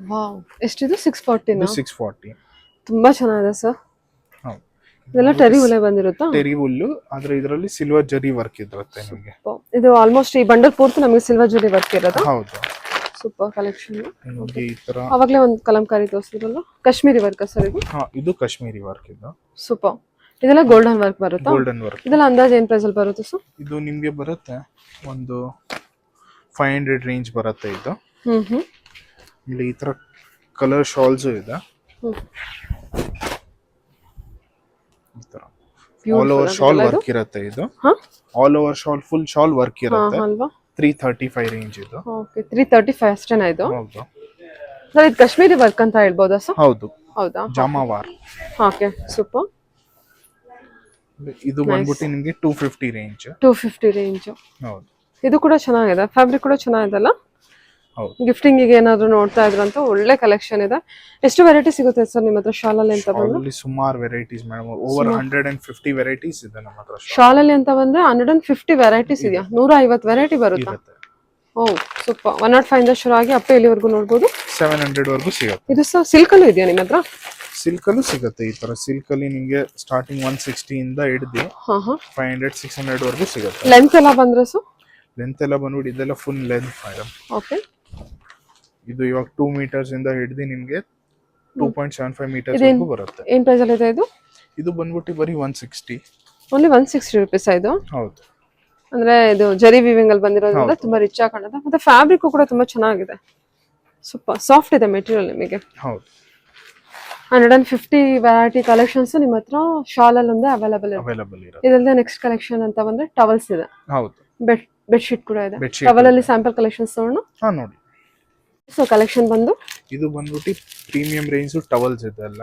ವಾವ್, ಎಷ್ಟಿದು? 640 ನ? 640. ತುಂಬಾ ಚೆನ್ನಾಗಿದೆ ಸರ್. ಇದೆಲ್ಲ ಟೆರಿ ಉಲೆ ಬಂದಿರುತ್ತಾ? ಟೆರಿ ಹುಲ್ಲು, ಆದ್ರೆ ಇದರಲ್ಲಿ ಸಿಲ್ವರ್ ಜರಿ ವರ್ಕ್ ಇರುತ್ತೆ ನಿಮಗೆ. ಇದು ಆಲ್ಮೋಸ್ಟ್ ಈ ಬಂಡಲ್ ಪೂರ್ತಿ ನಮಗೆ ಸಿಲ್ವರ್ ಜರಿ ವರ್ಕ್ ಇರೋದು. ಹೌದು, ಸೂಪರ್ ಕಲೆಕ್ಷನ್. ಈ ತರ ಅವಾಗಲೇ ಒಂದು ಕಲಂಕಾರಿ ತೋರಿಸಿದ್ರಲ್ಲ, ಕಾಶ್ಮೀರಿ ವರ್ಕ್ ಸರ್ ಇದು? ಇದು ಕಾಶ್ಮೀರಿ ವರ್ಕ್. ಇದು ಸೂಪರ್. ಇದೆಲ್ಲ ಗೋಲ್ಡನ್ ವರ್ಕ್ ಬರುತ್ತಾ? Golden work. ಇದೆಲ್ಲ ಅಂದಾಜು ಏನ್ ಪ್ರೈಸ್ ಅಲ್ಲಿ ಬರುತ್ತೆ ಸರ್? ಇದು ನಿಮ್ಗೆ ಬರುತ್ತೆ ಒಂದು 500 ರೇಂಜ್ ಬರುತ್ತೆ ಇದು. ಇಲ್ಲಿ ಈ ತರ ಕಲರ್ ಶಾಲ್ಸ್ ಇದೆ. ಈ ತರ ಆಲ್ ಓವರ್ ಶಾಲ್ ವರ್ಕ್ ಇರುತ್ತೆ. ಇದು all over shawl, full shawl work ಇರುತ್ತೆ. 335 ರೇಂಜ್ ಇದು. ಓಕೆ, 335 ಅಷ್ಟೇನಾ ಇದು? ಹೌದು ಸರ್, ಇದು ಕಾಶ್ಮೀರಿ ವರ್ಕ್ ಅಂತ ಹೇಳ್ಬೋದಾ ಸರ್? ಹೌದು, ಹೌದಾ? ಜಾಮಾವಾರ್. Okay, super. ಇದು ಬಂದ್ಬಿಟ್ಟು ನಿಮಗೆ 250 ರೇಂಜ್. 250 ರೇಂಜ್. ಹೌದು, ಇದು ಕೂಡ ಚೆನ್ನಾಗಿದೆ. ಫ್ಯಾಬ್ರಿಕ್ ಕೂಡ ಚೆನ್ನಾಗಿದೆಲ್ಲ. ಹೌದು, ಗಿಫ್ಟಿಂಗ್ ಗೆ ಏನಾದ್ರು ನೋಡ್ತಾ ಇದ್ರಂತ ಒಳ್ಳೆ ಕಲೆಕ್ಷನ್ ಇದೆ. ಎಷ್ಟು ವೆರೈಟಿ ಸಿಗುತ್ತೆ ಸರ್ ನಿಮ್ಮ ಹತ್ರ ಶಾಲ್ ಅಲ್ಲಿ ಅಂತ ಬಂದ್ರೆ? ಅಲ್ಲಿ ಸುಮಾರು ವೆರೈಟೀಸ್ ಮೇಡಮ್, ಓವರ್ 150 ವೆರೈಟೀಸ್ ಇದೆ ನಮ್ಮ ಹತ್ರ. ಶಾಲ್ ಅಲ್ಲಿ ಅಂತ ಬಂದ್ರೆ 150 ವೆರೈಟೀಸ್ ಇದೆಯಾ? 150 ವೆರೈಟಿ ಬರುತ್ತಾ? ಓ ಸೂಪರ್. 105 ಇಂದ ಶುರು ಆಗಿ ಅಪ್ ಎಲ್ಲಿವರೆಗೂ ನೋಡಬಹುದು? 700 ವರೆಗೂ ಸಿಗುತ್ತೆ. ಇದು ಸರ್ ಸಿಲ್ಕ್ ಅಲ್ಲೂ ಇದೆಯಾ ನಿಮ್ಮ ಹತ್ರ? ಸಿಲ್ಕ್ ಅಲ್ಲೂ ಸಿಗುತ್ತೆ. ಈ ತರ ಸಿಲ್ಕ್ ಅಲ್ಲಿ ನಿಮಗೆ ಸ್ಟಾರ್ಟಿಂಗ್ 160 ಇಂದ ಹಿಡಿದು 500 600 ವರೆಗೂ ಸಿಗುತ್ತೆ. ಲೆಂತ್ ಎಲ್ಲ ಬಂದ್ರೆ ಸರ್? ಲೆಂತ್ ಎಲ್ಲ ಬಂದ್ಬಿಟ್ಟು ಇದೆಲ್ಲ ಫುಲ್ ಲೆಂತ್ ಮೇಡಮ್. ಓಕೆ, ಇದು ಇವಾಗ 2 ಮೀಟರ್ಸ್ ಇಂದ ಹಿಡಿದು ನಿಮ್ಗೆ 2.75 ಮೀಟರ್ಸ್ ವರೆಗೂ ಬರುತ್ತೆ. ಏನ್ ಪ್ರೈಸ್ ಅಲ್ಲಿ ಇದೆ ಇದು? ಇದು ಬಂದ್ಬಿಟ್ಟು ಬರೀ 160. ಓನ್ಲಿ 160 ರೂಪೀಸ್ ಇದು? ಹೌದು, ಅಂದ್ರೆ ಇದು ಜರಿ ವಿವಿಂಗ್ ಅಲ್ಲಿ ಬಂದಿರೋದ್ರಿಂದ ತುಂಬಾ ರಿಚ್ ಆಗಿ ಕಾಣುತ್ತೆ. ಮತ್ತೆ ಫ್ಯಾಬ್ರಿಕ್ ಕೂಡ ತುಂಬಾ ಚೆನ್ನಾಗಿದೆ. ಸೂಪರ್ ಸಾಫ್ಟ್ ಇದೆ ಮೆಟೀರಿಯಲ್ ನಿಮಗೆ. ಹೌದು, 150 ವೆರೈಟಿ ಕಲೆಕ್ಷನ್ಸ್ ನಿಮ್ಮ ಹತ್ರ ಶಾಲ್ ಅಲ್ಲಿ ಒಂದೇ ಅವೈಲೇಬಲ್ ಇರುತ್ತೆ. ಇದಲ್ಲದೆ ನೆಕ್ಸ್ಟ್ ಕಲೆಕ್ಷನ್ ಅಂತ ಬಂದ್ರೆ ಟವಲ್ಸ್ ಇದೆ. ಹೌದು, ಬೆಡ್ ಶೀಟ್ ಕೂಡ ಇದೆ. ಟವಲ್ ಅಲ್ಲಿ ಸ್ಯಾಂಪಲ್ ಕಲೆಕ್ಷನ್ಸ್ ನೋಡೋಣ. ನೋಡಿ. ಸೊ ಕಲೆಕ್ಷನ್ ಬಂದು ಇದು ಬಂದ್ಬಿಟ್ಟು ಪ್ರೀಮಿಯಂ ರೇಂಜ್ ಟವಲ್ಸ್ ಇದೆ ಅಲ್ಲ.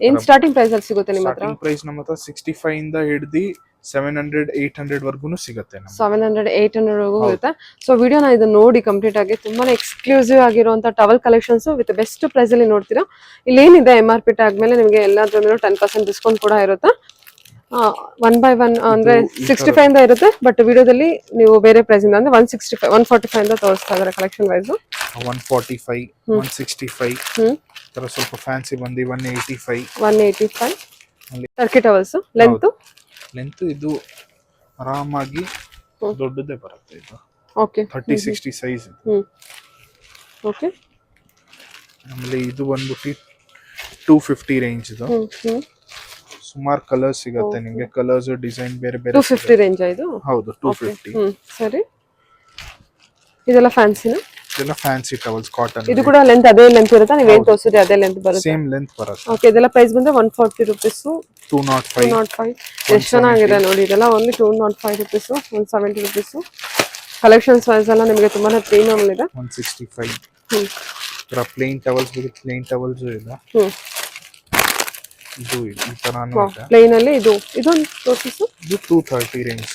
ಏನ್ ಸ್ಟಾರ್ಟಿಂಗ್ ಪ್ರೈಸ್ ಅಲ್ಲಿ ಸಿಗುತ್ತೆ ನಿಮ್ಮ ಹತ್ರ? ಸ್ಟಾರ್ಟಿಂಗ್ ಪ್ರೈಸ್ ನಮ್ಮ ಹತ್ರ 65 ಇಂದ ಹಿಡಿದು 700 800 ವರ್ಗೂನು ಸಿಗುತ್ತೆ. 700 800 ವರೆಗೂ ಇರುತ್ತೆ. ಸೊ ವಿಡಿಯೋನ ಇದನ್ನ ನೋಡಿ ಕಂಪ್ಲೀಟ್ ಆಗಿ ತುಂಬಾನೇ ಎಕ್ಸ್ಕ್ಲೂಸಿವ್ ಆಗಿರುವಂತ towel collections with best price ಅಲ್ಲಿ ನೋಡ್ತೀರಾ. ಇಲ್ಲಿ ಏನಿದೆ MRP ಟ್ಯಾಗ್ ಮೇಲೆ ನಿಮಗೆ ಎಲ್ಲಾದ್ರ ಮೇಲೂ 10% ಡಿಸ್ಕೌಂಟ್ ಕೂಡ ಇರುತ್ತೆ. 1/1 ಅಂದ್ರೆ 65 ಇಂದ ಇರುತ್ತೆ, ಬಟ್ ವಿಡಿಯೋದಲ್ಲಿ ನೀವು ಬೇರೆ ಪ್ರೈಸ್ ಇಂದ ಅಂದ್ರೆ 165 145 ಇಂದ ತೋರಿಸ್ತಾ ಇದಾರೆ ಕಲೆಕ್ಷನ್ ವೈಸ್. 145, 165 ತರ ಸ್ವಲ್ಪ ಫ್ಯಾನ್ಸಿ ಬಂದು 185. 185 ಟರ್ಕಿ ಟವಲ್ಸ್. ಲೆಂತ್ ಇದು ಆರಾಮಾಗಿ ದೊಡ್ಡದೇ ಬರುತ್ತೆ. ಇದು ಓಕೆ 30-60 ಸೈಜ್. ಓಕೆ. ಆಮೇಲೆ ಇದು ಬಂದ್ಬಿಟ್ಟು 250 ರೇಂಜ್. ಇದು ಸುಮಾರು ಕಲರ್ಸ್ ಸಿಗುತ್ತೆ ನಿಮಗೆ. ಕಲರ್ಸ್ ಡಿಸೈನ್ ಬೇರೆ ಬೇರೆ. 250 ರೇಂಜ್ ಇದು. ಹೌದು 250. ಸರಿ. ಇದೆಲ್ಲ ಫ್ಯಾನ್ಸಿನಾ? ಇದೆಲ್ಲ ಫ್ಯಾನ್ಸಿ ಟವಲ್ಸ್ ಕಾಟನ್. ಇದು ಕೂಡ ಲೆಂತ್ ಅದೇ ಲೆಂತ್ ಇರುತ್ತಾ? ನೀವು ಏನು ತೋರಿಸಿದ್ರೆ ಅದೇ ಲೆಂತ್ ಬರುತ್ತೆ? ಸೇಮ್ ಲೆಂತ್ ಬರುತ್ತೆ. ಓಕೆ. ಇದೆಲ್ಲ ಪ್ರೈಸ್ ಬಂದ್ರೆ 140 ರೂಪೀಸ್. 205. ಎಷ್ಟು ಚೆನ್ನಾಗಿದೆ ನೋಡಿ. ಇದೆಲ್ಲ only 205 rupees, 170 rupees. Collections wise ಎಲ್ಲ ನಿಮಗೆ ತುಂಬಾನೇ ಪ್ರೀಮಿಯಂ ಇದೆ. 165. ತರ ಪ್ಲೇನ್ ಟವಲ್ಸ್ ಇದೆ. ಪ್ಲೇನ್ ಟವಲ್ಸ್ ಇದೆ. ಇದು ಈ ತರಾನು ಇದೆ. ಪ್ಲೇನ್ ಅಲ್ಲಿ ಇದೊಂದು ತೋರಿಸು. ಇದು 230 ರೇಂಜ್.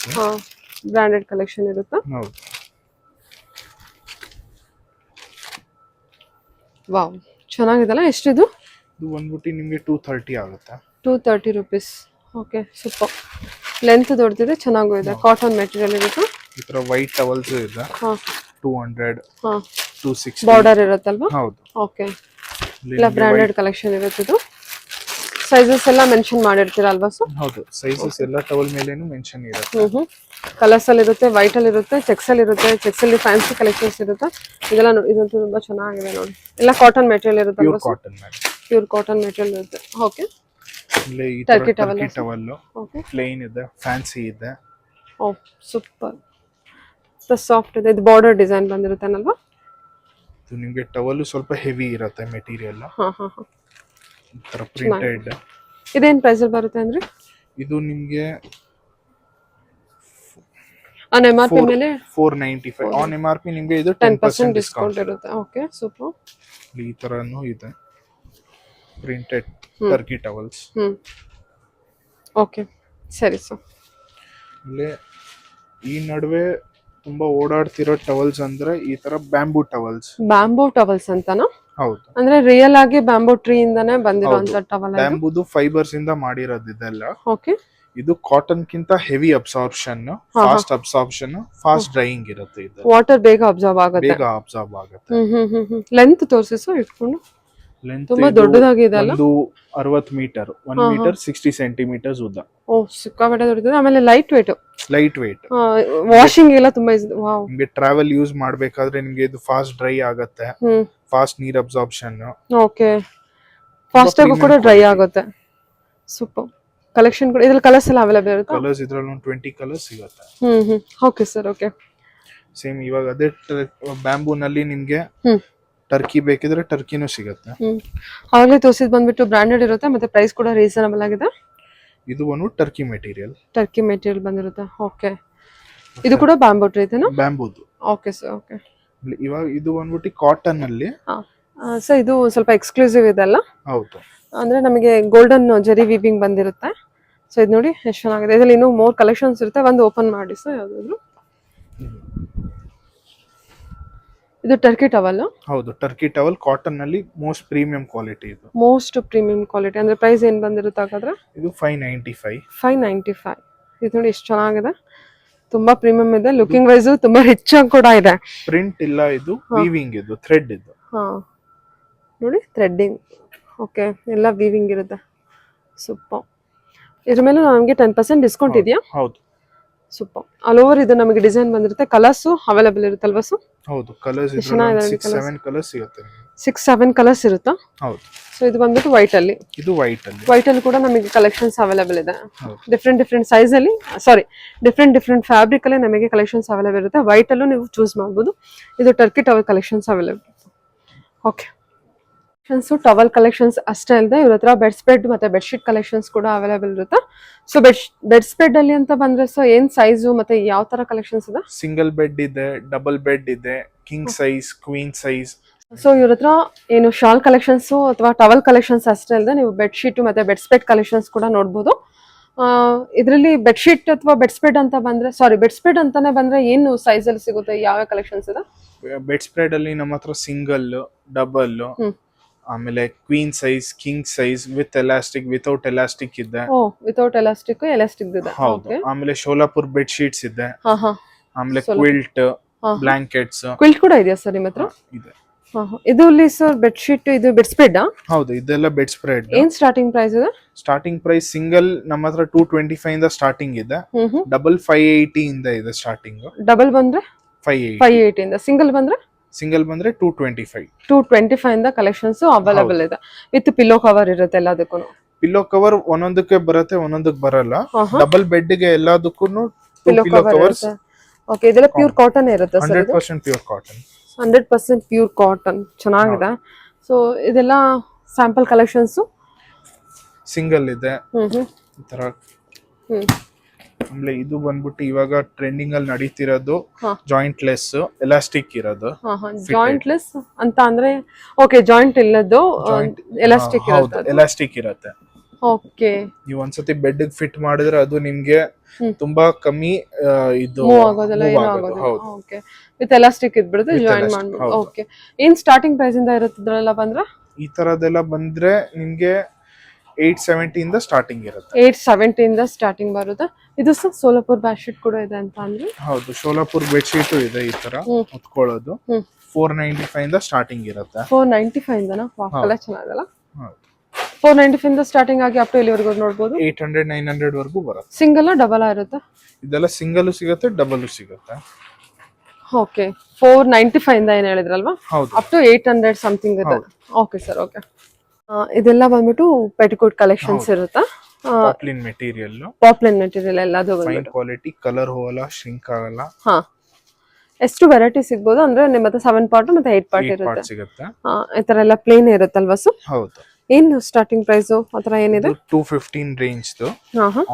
ಬ್ರಾಂಡೆಡ್ ಕಲೆಕ್ಷನ್ ಇರುತ್ತೆ. ಹೌದು. ವಾವ್, ಚೆನ್ನಾಗಿದೆಲ್ಲ. ಎಷ್ಟಿದು? ಇದು ಬಂದ್ಬಿಟ್ಟು ನಿಮಗೆ 230 ಆಗುತ್ತೆ. 230 ರೂಪೀಸ್. Okay, super. ಲೆಂತ್ ದೊಡ್ಡದಿದೆ, ಚೆನ್ನಾಗೂ ಇದೆ. ಕಾಟನ್ ಮೆಟೀರಿಯಲ್ ಇರುತ್ತೆ. ಈ ತರ ವೈಟ್ ಟವಲ್ಸ್ ಇದೆ. 200, 260 ಬಾರ್ಡರ್ ಇರುತ್ತಲ್ವಾ? ಹೌದು. ಓಕೆ. ಇಲ್ಲ, ಬ್ರಾಂಡೆಡ್ ಕಲೆಕ್ಷನ್ ಇರುತ್ತೆ. ಇದು ಸೈಜಸ್ ಎಲ್ಲ ಮೆನ್ಷನ್ ಮಾಡಿರ್ತೀರಾ ಅಲ್ವಾ ಸರ್? ಹೌದು, ಸೈಜಸ್ ಎಲ್ಲ ಟವಲ್ ಮೇಲೇನು ಮೆನ್ಷನ್ ಇರುತ್ತೆ. ಕಲರ್ಸ್ ಅಲ್ಲಿ ಇರುತ್ತೆ, ವೈಟ್ ಅಲ್ಲಿ ಇರುತ್ತೆ, ಚೆಕ್ಸ್ ಅಲ್ಲಿ ಇರುತ್ತೆ. ಚೆಕ್ಸ್ ಅಲ್ಲಿ ಫ್ಯಾನ್ಸಿ ಕಲೆಕ್ಷನ್ಸ್ ಇರುತ್ತೆ. ಇದೆಲ್ಲ ಇದಂತೂ ತುಂಬಾ ಚೆನ್ನಾಗಿದೆ ನೋಡಿ. ಎಲ್ಲ ಕಾಟನ್ ಮೆಟೀರಿಯಲ್ ಇರುತ್ತೆ. ಪ್ಯೂರ್ ಕಾಟನ್ ಮೆಟೀರಿಯಲ್ ಇರುತ್ತೆ. ಓಕೆ. ಇಲ್ಲಿ ಈ ತರ ಟರ್ಕಿ ಟವಲ್ ಪ್ಲೇನ್ ಇದೆ, ಫ್ಯಾನ್ಸಿ ಇದೆ. ಓ, ಸೂಪರ್. ಸಾಫ್ಟ್ ಇದೆ. ಇದು ಬಾರ್ಡರ್ ಡಿಸೈನ್ ಬಂದಿರುತ್ತೆ ಅಲ್ವಾ? ಇದು ನಿಮಗೆ ಟವಲ್ ಸ್ವಲ್ಪ ಹೆವಿ ಇರುತ್ತೆ ಮೆಟೀರಿಯಲ್. ಈ ತರ ಪ್ರಿಂಟೆಡ್. ಇದೇನ್ ಪ್ರೈಸ್ ಅಲ್ಲಿ ಬರುತ್ತೆ ಅಂದ್ರೆ? ಇದು ನಿಮಗೆ ಆನ್ MRP ಮೇಲೆ 495. ಆನ್ MRP ನಿಮಗೆ ಇದು 10% ಡಿಸ್ಕೌಂಟ್ ಇರುತ್ತೆ. Okay, super. ಈ ತರನು ಇದೆ ಪ್ರಿಂಟೆಡ್ ಟರ್ಕಿ ಟವಲ್ಸ್. ಓಕೆ, ಸರಿ ಸರ್. ಇಲ್ಲಿ ಈ ನಡುವೆ ತುಂಬಾ ಓಡಾಡ್ತಿರೋ ಟವಲ್ಸ್ ಅಂದ್ರೆ ಈ ತರ ಬ್ಯಾಂಬೂ ಟವಲ್ಸ್. ಬ್ಯಾಂಬೂ ಟವಲ್ಸ್ ಅಂತನಾ? ಹೌದು. ಅಂದ್ರೆ ರಿಯಲ್ ಆಗಿ ಬ್ಯಾಂಬೂ ಟ್ರೀ ಇಂದಾನೆ ಬಂದಿರುವಂತ ಟವಲ್. ಬ್ಯಾಂಬೂದು ಫೈಬರ್ಸ್ ಇಂದ ಮಾಡಿರೋದು ಇದೆಲ್ಲ. ಓಕೆ. ಇದು ಕಾಟನ್ ಕಿಂತ heavy absorption, fast absorption, fast drying ಇರುತ್ತೆ. ಇದು ವಾಟರ್ ಬೇಗ ಅಬ್ಸಾರ್ಬ್ ಆಗುತ್ತೆ. ಲೆಂತ್ ತೋರಿಸಿ ಸರ್ ಇಟ್ಕೊಂಡು. ಲೆಂತ್ ತುಂಬಾ ದೊಡ್ಡದಾಗಿದೆ ಅಲ್ಲ? ಒಂದು 60 ಮೀಟರ್, 1 ಮೀಟರ್ 60 ಸೆಂಟಿಮೀಟರ್ಸ್ ಉದ್ದ. ಓ, ಸಿಕ್ಕಾಪಟ್ಟೆ ದೊಡ್ಡದಿದೆ. ಆಮೇಲೆ ಲೈಟ್ ವೇಟ್. ವಾಷಿಂಗ್ ಎಲ್ಲ ತುಂಬಾ ವಾವ್. ನಿಮಗೆ ಟ್ರಾವೆಲ್ ಯೂಸ್ ಮಾಡ್ಬೇಕಾದ್ರೆ ನಿಮಗೆ ಇದು ಫಾಸ್ಟ್ ಡ್ರೈ ಆಗುತ್ತೆ. ಫಾಸ್ಟ್ ನೀರ್ ಅಬ್ಸಾರ್ಪ್ಷನ್. ಓಕೆ. ಫಾಸ್ಟ್ ಆಗಿ ಕೂಡ ಡ್ರೈ ಆಗುತ್ತೆ. ಸೂಪರ್. ಕಲೆಕ್ಷನ್ ಕೂಡ ಇದ್ರಲ್ಲಿ ಕಲರ್ಸ್ ಎಲ್ಲ ಅವೈಲೇಬಲ್ ಇರುತ್ತೆ. ಕಲರ್ಸ್ ಇದ್ರಲ್ಲಿ ಒಂದು 20 ಕಲರ್ಸ್ ಸಿಗುತ್ತೆ. Okay sir. ಓಕೆ. ಸೇಮ್ ಇವಾಗ ಅದೇ ಬ್ಯಾಂಬೂ ನಲ್ಲಿ ನಿಮಗೆ ಟರ್ಕಿ ಬೇಕಿದ್ರೆ ಟರ್ಕಿನೂ ಸಿಗುತ್ತೆ. ಆಗಲೇ ತೋರಿಸಿದ್ ಬಂದ್ಬಿಟ್ಟು ಬ್ರಾಂಡೆಡ್ ಇರುತ್ತೆ, ಮತ್ತೆ ಪ್ರೈಸ್ ಕೂಡ ರೀಸನಬಲ್ ಆಗಿದೆ. ಇದು ಒಂದು ಟರ್ಕಿ ಮೆಟೀರಿಯಲ್ ಬಂದಿರುತ್ತೆ. ಓಕೆ. ಇದು ಕೂಡ ಬ್ಯಾಂಬೂ ಟ್ರೀ ಇದೆನಾ? ಬ್ಯಾಂಬೂದು. Okay sir. ಓಕೆ. ಇವಾಗ ಇದು ಬಂದ್ಬಿಟ್ಟು ಕಾಟನ್ ಅಲ್ಲಿ. ಸರ್ ಇದು ಸ್ವಲ್ಪ ಎಕ್ಸ್ಕ್ಲೂಸಿವ್ ಇದೆ ಅಲ್ಲ? ಹೌದು. ಅಂದ್ರೆ ನಮಗೆ ಗೋಲ್ಡನ್ ಜರಿ ವೀವಿಂಗ್ ಬಂದಿರುತ್ತೆ. ಸೊ ಇದು ನೋಡಿ ಎಷ್ಟು ಚೆನ್ನಾಗಿದೆ. ಇದರಲ್ಲಿ ಇನ್ನೂ ಮೋರ್ ಕಲೆಕ್ಷನ್ಸ್ ಇರುತ್ತೆ. ಒಂದು ಓಪನ್ ಮಾಡಿ ಸರ್ ಯಾವ್ದಾದ್ರು. ಇದು ಟರ್ಕಿ ಟವಲ್. ಹೌದು, ಟರ್ಕಿ ಟವಲ್ ಕಾಟನ್ ನಲ್ಲಿ ಮೋಸ್ಟ್ ಪ್ರೀಮಿಯಂ ಕ್ವಾಲಿಟಿ. ಇದು ಮೋಸ್ಟ್ ಪ್ರೀಮಿಯಂ ಕ್ವಾಲಿಟಿ. ಅಂದ್ರೆ ಪ್ರೈಸ್ ಏನ್ ಬಂದಿರುತ್ತೆ ಹಾಗಾದ್ರೆ? ಇದು 595. 595. ಇದು ನೋಡಿ ಎಷ್ಟು ಚೆನ್ನಾಗಿದೆ. ತುಂಬಾ ಪ್ರೀಮಿಯಂ ಇದೆ. ಲುಕಿಂಗ್ ವೈಸ್ ತುಂಬಾ ರಿಚ್ ಆಗಿ ಕೂಡ ಇದೆ. ಪ್ರಿಂಟ್ ಇಲ್ಲ, ಇದು ವೀವಿಂಗ್, ಇದು ಥ್ರೆಡ್. ಇದು ನೋಡಿ ಥ್ರೆಡ್ಡಿಂಗ್. ಓಕೆ, ಎಲ್ಲ ವೀವಿಂಗ್ ಇರುತ್ತೆ. ಸೂಪರ್. ಇದ್ರ ಮೇಲೆ ನಮಗೆ 10% ಡಿಸ್ಕೌಂಟ್ ಇದೆಯಾ? ಹೌದು. ಸೂಪರ್. ಆಲ್ ಓವರ್ ಇದು ನಮಗೆ ಡಿಸೈನ್ ಬಂದಿರುತ್ತೆ. ಕಲರ್ಸ್ ಅವೈಲೇಬಲ್ ಇರುತ್ತಲ್ವಾ ಸರ್? ಹೌದು, ಕಲರ್ಸ್ ಇದ್ರಲ್ಲಿ 6-7 ಕಲರ್ಸ್ ಸಿಗುತ್ತೆ. 6-7 ಕಲರ್ಸ್ ಇರುತ್ತಾ? ಹೌದು. ಸೊ ಇದು ಬಂದ್ಬಿಟ್ಟು ವೈಟ್ ಅಲ್ಲಿ. ಇದು ವೈಟ್ ಅಲ್ಲಿ ಕೂಡ ನಮಗೆ ಕಲೆಕ್ಷನ್ಸ್ ಅವೈಲೇಬಲ್ ಇದೆ. ಡಿಫ್ರೆಂಟ್ ಸೈಜ್ ಅಲ್ಲಿ, ಸಾರಿ ಡಿಫ್ರೆಂಟ್ ಫ್ಯಾಬ್ರಿಕ್ ಅಲ್ಲಿ ನಮಗೆ ಕಲೆಕ್ಷನ್ಸ್ ಅವೈಲೇಬಲ್ ಇರುತ್ತೆ. ವೈಟ್ ಅಲ್ಲೂ ನೀವು ಚೂಸ್ ಮಾಡಬಹುದು. ಇದು Turkey towel collections available. Okay. Towel collections ಅಷ್ಟೇ ಅಲ್ಲದೆ ಇವ್ರ ಹತ್ರ ಬೆಡ್ ಸ್ಪ್ರೆಡ್ ಮತ್ತೆ ಬೆಡ್ಶೀಟ್ ಕಲೆಕ್ಷನ್ಸ್ ಕೂಡ ಅವೈಲೇಬಲ್ ಇರುತ್ತೆ. ಸೊ ಬೆಡ್ ಸ್ಪ್ರೆಡ್ ಅಲ್ಲಿ ಅಂತ ಬಂದ್ರೆ ಸೊ ಏನ್ ಸೈಜು ಮತ್ತೆ ಯಾವ ತರ ಕಲೆಕ್ಷನ್ಸ್ ಇದೆ? ಸಿಂಗಲ್ ಬೆಡ್ ಇದೆ, ಡಬಲ್ ಬೆಡ್ ಇದೆ, king size, queen size. So ಇವ್ರ ಹತ್ರ ಏನು ಶಾಲ್ ಕಲೆಕ್ಷನ್ಸ್ ಅಥವಾ ಟವಲ್ ಕಲೆಕ್ಷನ್ಸ್ ಅಷ್ಟೇ ಅಲ್ಲದೆ ನೀವು ಬೆಡ್ಶೀಟ್ ಮತ್ತೆ ಬೆಡ್ ಸ್ಪ್ರೆಡ್ ಕಲೆಕ್ಷನ್ಸ್ ಕೂಡ ನೋಡಬಹುದು. ಇದರಲ್ಲಿ ಬೆಡ್ಶೀಟ್ ಅಥವಾ ಬೆಡ್ ಸ್ಪ್ರೆಡ್ ಅಂತ ಬಂದ್ರೆ, ಸಾರಿ ಬೆಡ್ ಸ್ಪ್ರೆಡ್ ಅಂತಾನೆ ಬಂದ್ರೆ ಏನು ಸೈಜ್ ಅಲ್ಲಿ ಸಿಗುತ್ತೆ, ಯಾವ ಕಲೆಕ್ಷನ್ಸ್ ಇದೆ? ಬೆಡ್ ಸ್ಪ್ರೆಡ್ ಅಲ್ಲಿ ನಮ್ಮ ಹತ್ರ ಸಿಂಗಲ್, ಡಬಲ್, ಆಮೇಲೆ queen size, king size, with elastic, without elastic ಇದೆ. ಓ ವಿತೌಟ್ ಎಲಾಸ್ಟಿಕ್ ಇದೆ. ಹೌದು. ಆಮೇಲೆ ಶೋಲಾಪುರ್ ಬೆಡ್ ಶೀಟ್ಸ್ ಇದೆ. ಹಾ ಹಾ. ಆಮೇಲೆ ಕ್ವಿಲ್ಟ್, ಬ್ಲಾಂಕೆಟ್ಸ್ ಕ್ವಿಲ್ಟ್ ಕೂಡ ಇದೆಯಾ ಸರ್ ನಿಮ್ಮ ಹತ್ರ? ಇದೆ. ಇದು ಅಲ್ಲಿ ಸರ್ ಬೆಡ್ ಶೀಟ್, ಇದು ಬೆಡ್ ಸ್ಪ್ರೆಡ್? ಹೌದು, ಇದೆಲ್ಲ ಬೆಡ್ ಸ್ಪ್ರೆಡ್. ಏನ್ ಸ್ಟಾರ್ಟಿಂಗ್ ಪ್ರೈಸ್ ಇದೆ? ಸ್ಟಾರ್ಟಿಂಗ್ ಪ್ರೈಸ್ ಸಿಂಗಲ್ ನಮ್ಮ ಹತ್ರ 225 ಇಂದ ಸ್ಟಾರ್ಟಿಂಗ್ ಇದೆ. ಡಬಲ್ 580 ಇಂದ ಇದೆ ಸ್ಟಾರ್ಟಿಂಗ್. ಡಬಲ್ ಬಂದ್ರೆ 580 ಇಂದ, ಸಿಂಗಲ್ ಬಂದ್ರೆ 225. 225 ಇಂದ ಕಲೆಕ್ಷನ್ಸ್ ಅವೈಲೇಬಲ್ ಇದೆ. ವಿತ್ ಪಿಲ್ಲೋ ಕವರ್ ಇರುತ್ತೆ ಎಲ್ಲದಕ್ಕೂ. ಪಿಲ್ಲೋ ಕವರ್ ಒಂದೊಂದಕ್ಕೆ ಬರುತ್ತೆ, ಒಂದೊಂದಕ್ಕೆ ಬರಲ್ಲ. ಡಬಲ್ ಬೆಡ್ ಗೆ ಎಲ್ಲದಕ್ಕೂ ಪಿಲ್ಲೋ ಕವರ್ಸ್. ಓಕೆ, ಇದೆಲ್ಲ ಪ್ಯೂರ್ ಕಾಟನ್ ಇರುತ್ತೆ sir? 100% pure cotton. 100% pure cotton, ಚೆನ್ನಾಗಿದೆ. ಸೊ ಇದೆಲ್ಲ ಸ್ಯಾಂಪಲ್ ಕಲೆಕ್ಷನ್ಸ್. ಸಿಂಗಲ್ ಇದೆ ಈ ತರ. ಆಮೇಲೆ ಇದು ಬಂದ್ಬಿಟ್ಟು ಇವಾಗ ಟ್ರೆಂಡಿಂಗ್ ಅಲ್ಲಿ ನಡೀತಿರೋದು ಜಾಯಿಂಟ್ ಲೆಸ್ ಎಲಾಸ್ಟಿಕ್ ಇರೋದು. ಜಾಯಿಂಟ್ ಲೆಸ್ ಅಂತ ಅಂದ್ರೆ ಓಕೆ, ಜಾಯಿಂಟ್ ಇಲ್ಲದ್ದು ಎಲಾಸ್ಟಿಕ್ ಇರುತ್ತೆ. ಎಲಾಸ್ಟಿಕ್ ಇರುತ್ತೆ. ಓಕೆ, ನೀವು ಒಂದ್ಸತಿ ಬೆಡ್ ಫಿಟ್ ಮಾಡಿದ್ರೆ ಅದು ನಿಮ್ಗೆ ತುಂಬಾ ಕಮ್ಮಿ ಇದು ಮೂವ್ ಆಗೋದಿಲ್ಲ, ಏನೂ ಆಗೋದಿಲ್ಲ. ಓಕೆ, ವಿತ್ ಎಲಾಸ್ಟಿಕ್ ಇದ್ಬಿಡುತ್ತೆ, ಜಾಯಿನ್ ಮಾಡ್ಬಿಟ್ಟು. ಓಕೆ, ಏನ್ ಸ್ಟಾರ್ಟಿಂಗ್ ಪ್ರೈಸ್ ಇಂದ ಇರುತ್ತದ್ರಲ್ಲ ಬಂದ್ರೆ? ಈ ತರದೆಲ್ಲ ಬಂದ್ರೆ ನಿಮ್ಗೆ 870 ಇಂದ ಸ್ಟಾರ್ಟಿಂಗ್ ಇರುತ್ತೆ. 870 ಇಂದ ಸ್ಟಾರ್ಟಿಂಗ್ ಬರುತ್ತೆ. ಇದು ಸರ್ ಸೋಲಾಪುರ್ ಬೆಡ್ ಶೀಟ್ ಕೂಡ ಇದೆ ಅಂತ ಅಂದ್ರೆ? ಹೌದು, ಸೋಲಾಪುರ್ ಬೆಡ್ ಶೀಟ್ ಇದೆ ಈ ತರ ಹೊತ್ಕೊಳ್ಳೋದು. 495 ಇಂದ ಸ್ಟಾರ್ಟಿಂಗ್ ಇರುತ್ತೆ. 495 ಇಂದನಾ? ವಾಕಲ್ಲ ಚೆನ್ನಾಗಲ್ಲ. 495 ಇಂದ ಸ್ಟಾರ್ಟಿಂಗ್ ಆಗಿ ಅಪ್ ಟು ಎಲ್ಲಿವರೆಗೂ ನೋಡಬಹುದು? 800 900 ವರೆಗೂ ಬರುತ್ತೆ. ಸಿಂಗಲ್ ಡಬಲ್ ಇರುತ್ತೆ? ಇದೆಲ್ಲ ಸಿಂಗಲ್ ಸಿಗುತ್ತೆ, ಡಬಲ್ ಸಿಗುತ್ತೆ. ಓಕೆ, 495 ಇಂದ ಏನ್ ಹೇಳಿದ್ರಲ್ವಾ? ಹೌದು, ಅಪ್ ಟು 800 ಸಮಥಿಂಗ್ ಇದೆ. Okay sir, okay. ಇದೆಲ್ಲ ಬಂದ್ಬಿಟ್ಟು ಪೆಟಿಕೋಟ್ ಕಲೆಕ್ಷನ್ಸ್ ಇರುತ್ತೆ. ಪಾಪ್ಲಿನ್ ಮೆಟೀರಿಯಲ್ ಎಲ್ಲದು ಫೈನ್ ಕ್ವಾಲಿಟಿ, ಕಲರ್ ಹೋಗಲ್ಲ, ಶ್ರಿಂಕ್ ಆಗಲ್ಲ. ಹಾ, ಎಷ್ಟು ವೆರೈಟಿ ಸಿಗ್ಬೋದು ಅಂದ್ರೆ ನಿಮ್ಮ ಹತ್ರ 7 ಪಾರ್ಟ್ ಮತ್ತೆ 8 ಪಾರ್ಟ್ ಇರುತ್ತೆ. ಸಿಗುತ್ತೆ. ಈ ತರ ಎಲ್ಲ ಪ್ಲೇನ್ ಇರುತ್ತಲ್ವಾ ಸರ್? ಹೌದು. ಏನು ಸ್ಟಾರ್ಟಿಂಗ್ ಪ್ರೈಸ್ ಆತರ ಏನಿದೆ? 215 ರೇಂಜ್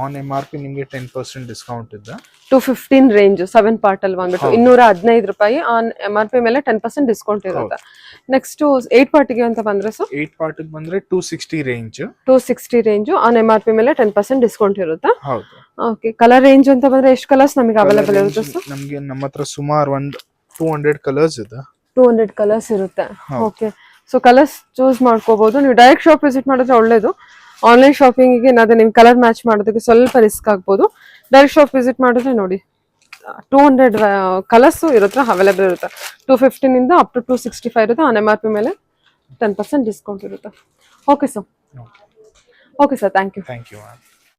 ಆನ್ MRP ನಿಮಗೆ 10% ಡಿಸ್ಕೌಂಟ್ ಇದೆ. 215 ರೇಂಜ್ 7 ಪಾರ್ಟ್ ಅಲ್ಲಿ ಬಂದ್ಬಿಟ್ಟು 215 ರೂಪಾಯಿ ಆನ್ MRP ಮೇಲೆ 10% ಡಿಸ್ಕೌಂಟ್ ಇರುತ್ತೆ. ನೆಕ್ಸ್ಟ್ 8 ಪಾರ್ಟ್ ಗೆ ಅಂತ ಬಂದ್ರೆ ಸರ್? 8 ಪಾರ್ಟ್ ಗೆ ಬಂದ್ರೆ 260 ರೇಂಜ್. 260 ರೇಂಜ್ ಆನ್ MRP ಮೇಲೆ 10% ಡಿಸ್ಕೌಂಟ್ ಇರುತ್ತೆ. ಹೌದು. ಓಕೆ, ಕಲರ್ ರೇಂಜ್ ಅಂತ ಬಂದ್ರೆ ಎಷ್ಟು ಕಲರ್ಸ್ ನಮಗೆ ಅವೈಲೇಬಲ್ ಇರುತ್ತೆ ಸರ್? ನಮಗೆ ನಮ್ಮ ಹತ್ರ ಸುಮಾರು 200 ಕಲರ್ಸ್ ಇದೆ. 200 ಕಲರ್ಸ್ ಇರುತ್ತೆ. ಓಕೆ, ಸೊ ಕಲರ್ಸ್ ಚೂಸ್ ಮಾಡ್ಕೋಬಹುದು. ನೀವು ಡೈರೆಕ್ಟ್ ಶಾಪ್ ವಿಸಿಟ್ ಮಾಡಿದ್ರೆ ಒಳ್ಳೇದು. ಆನ್ಲೈನ್ ಶಾಪಿಂಗ್ ಏನಾದ್ರೆ ನಿಮ್ ಕಲರ್ ಮ್ಯಾಚ್ ಮಾಡೋದಕ್ಕೆ ಸ್ವಲ್ಪ ರಿಸ್ಕ್ ಆಗ್ಬೋದು. ಡೈರೆಕ್ಟ್ ಶಾಪ್ ವಿಸಿಟ್ ಮಾಡಿದ್ರೆ ನೋಡಿ 200 ಕಲರ್ಸ್ ಇರುತ್ತೆ, ಅವೈಲೇಬಲ್ ಇರುತ್ತೆ. 215 ಇಂದ ಅಪ್ ಟು 265 ಇರುತ್ತೆ. ಆನ್ MRP ಮೇಲೆ 10% ಡಿಸ್ಕೌಂಟ್ ಇರುತ್ತೆ. Okay sir, thank you.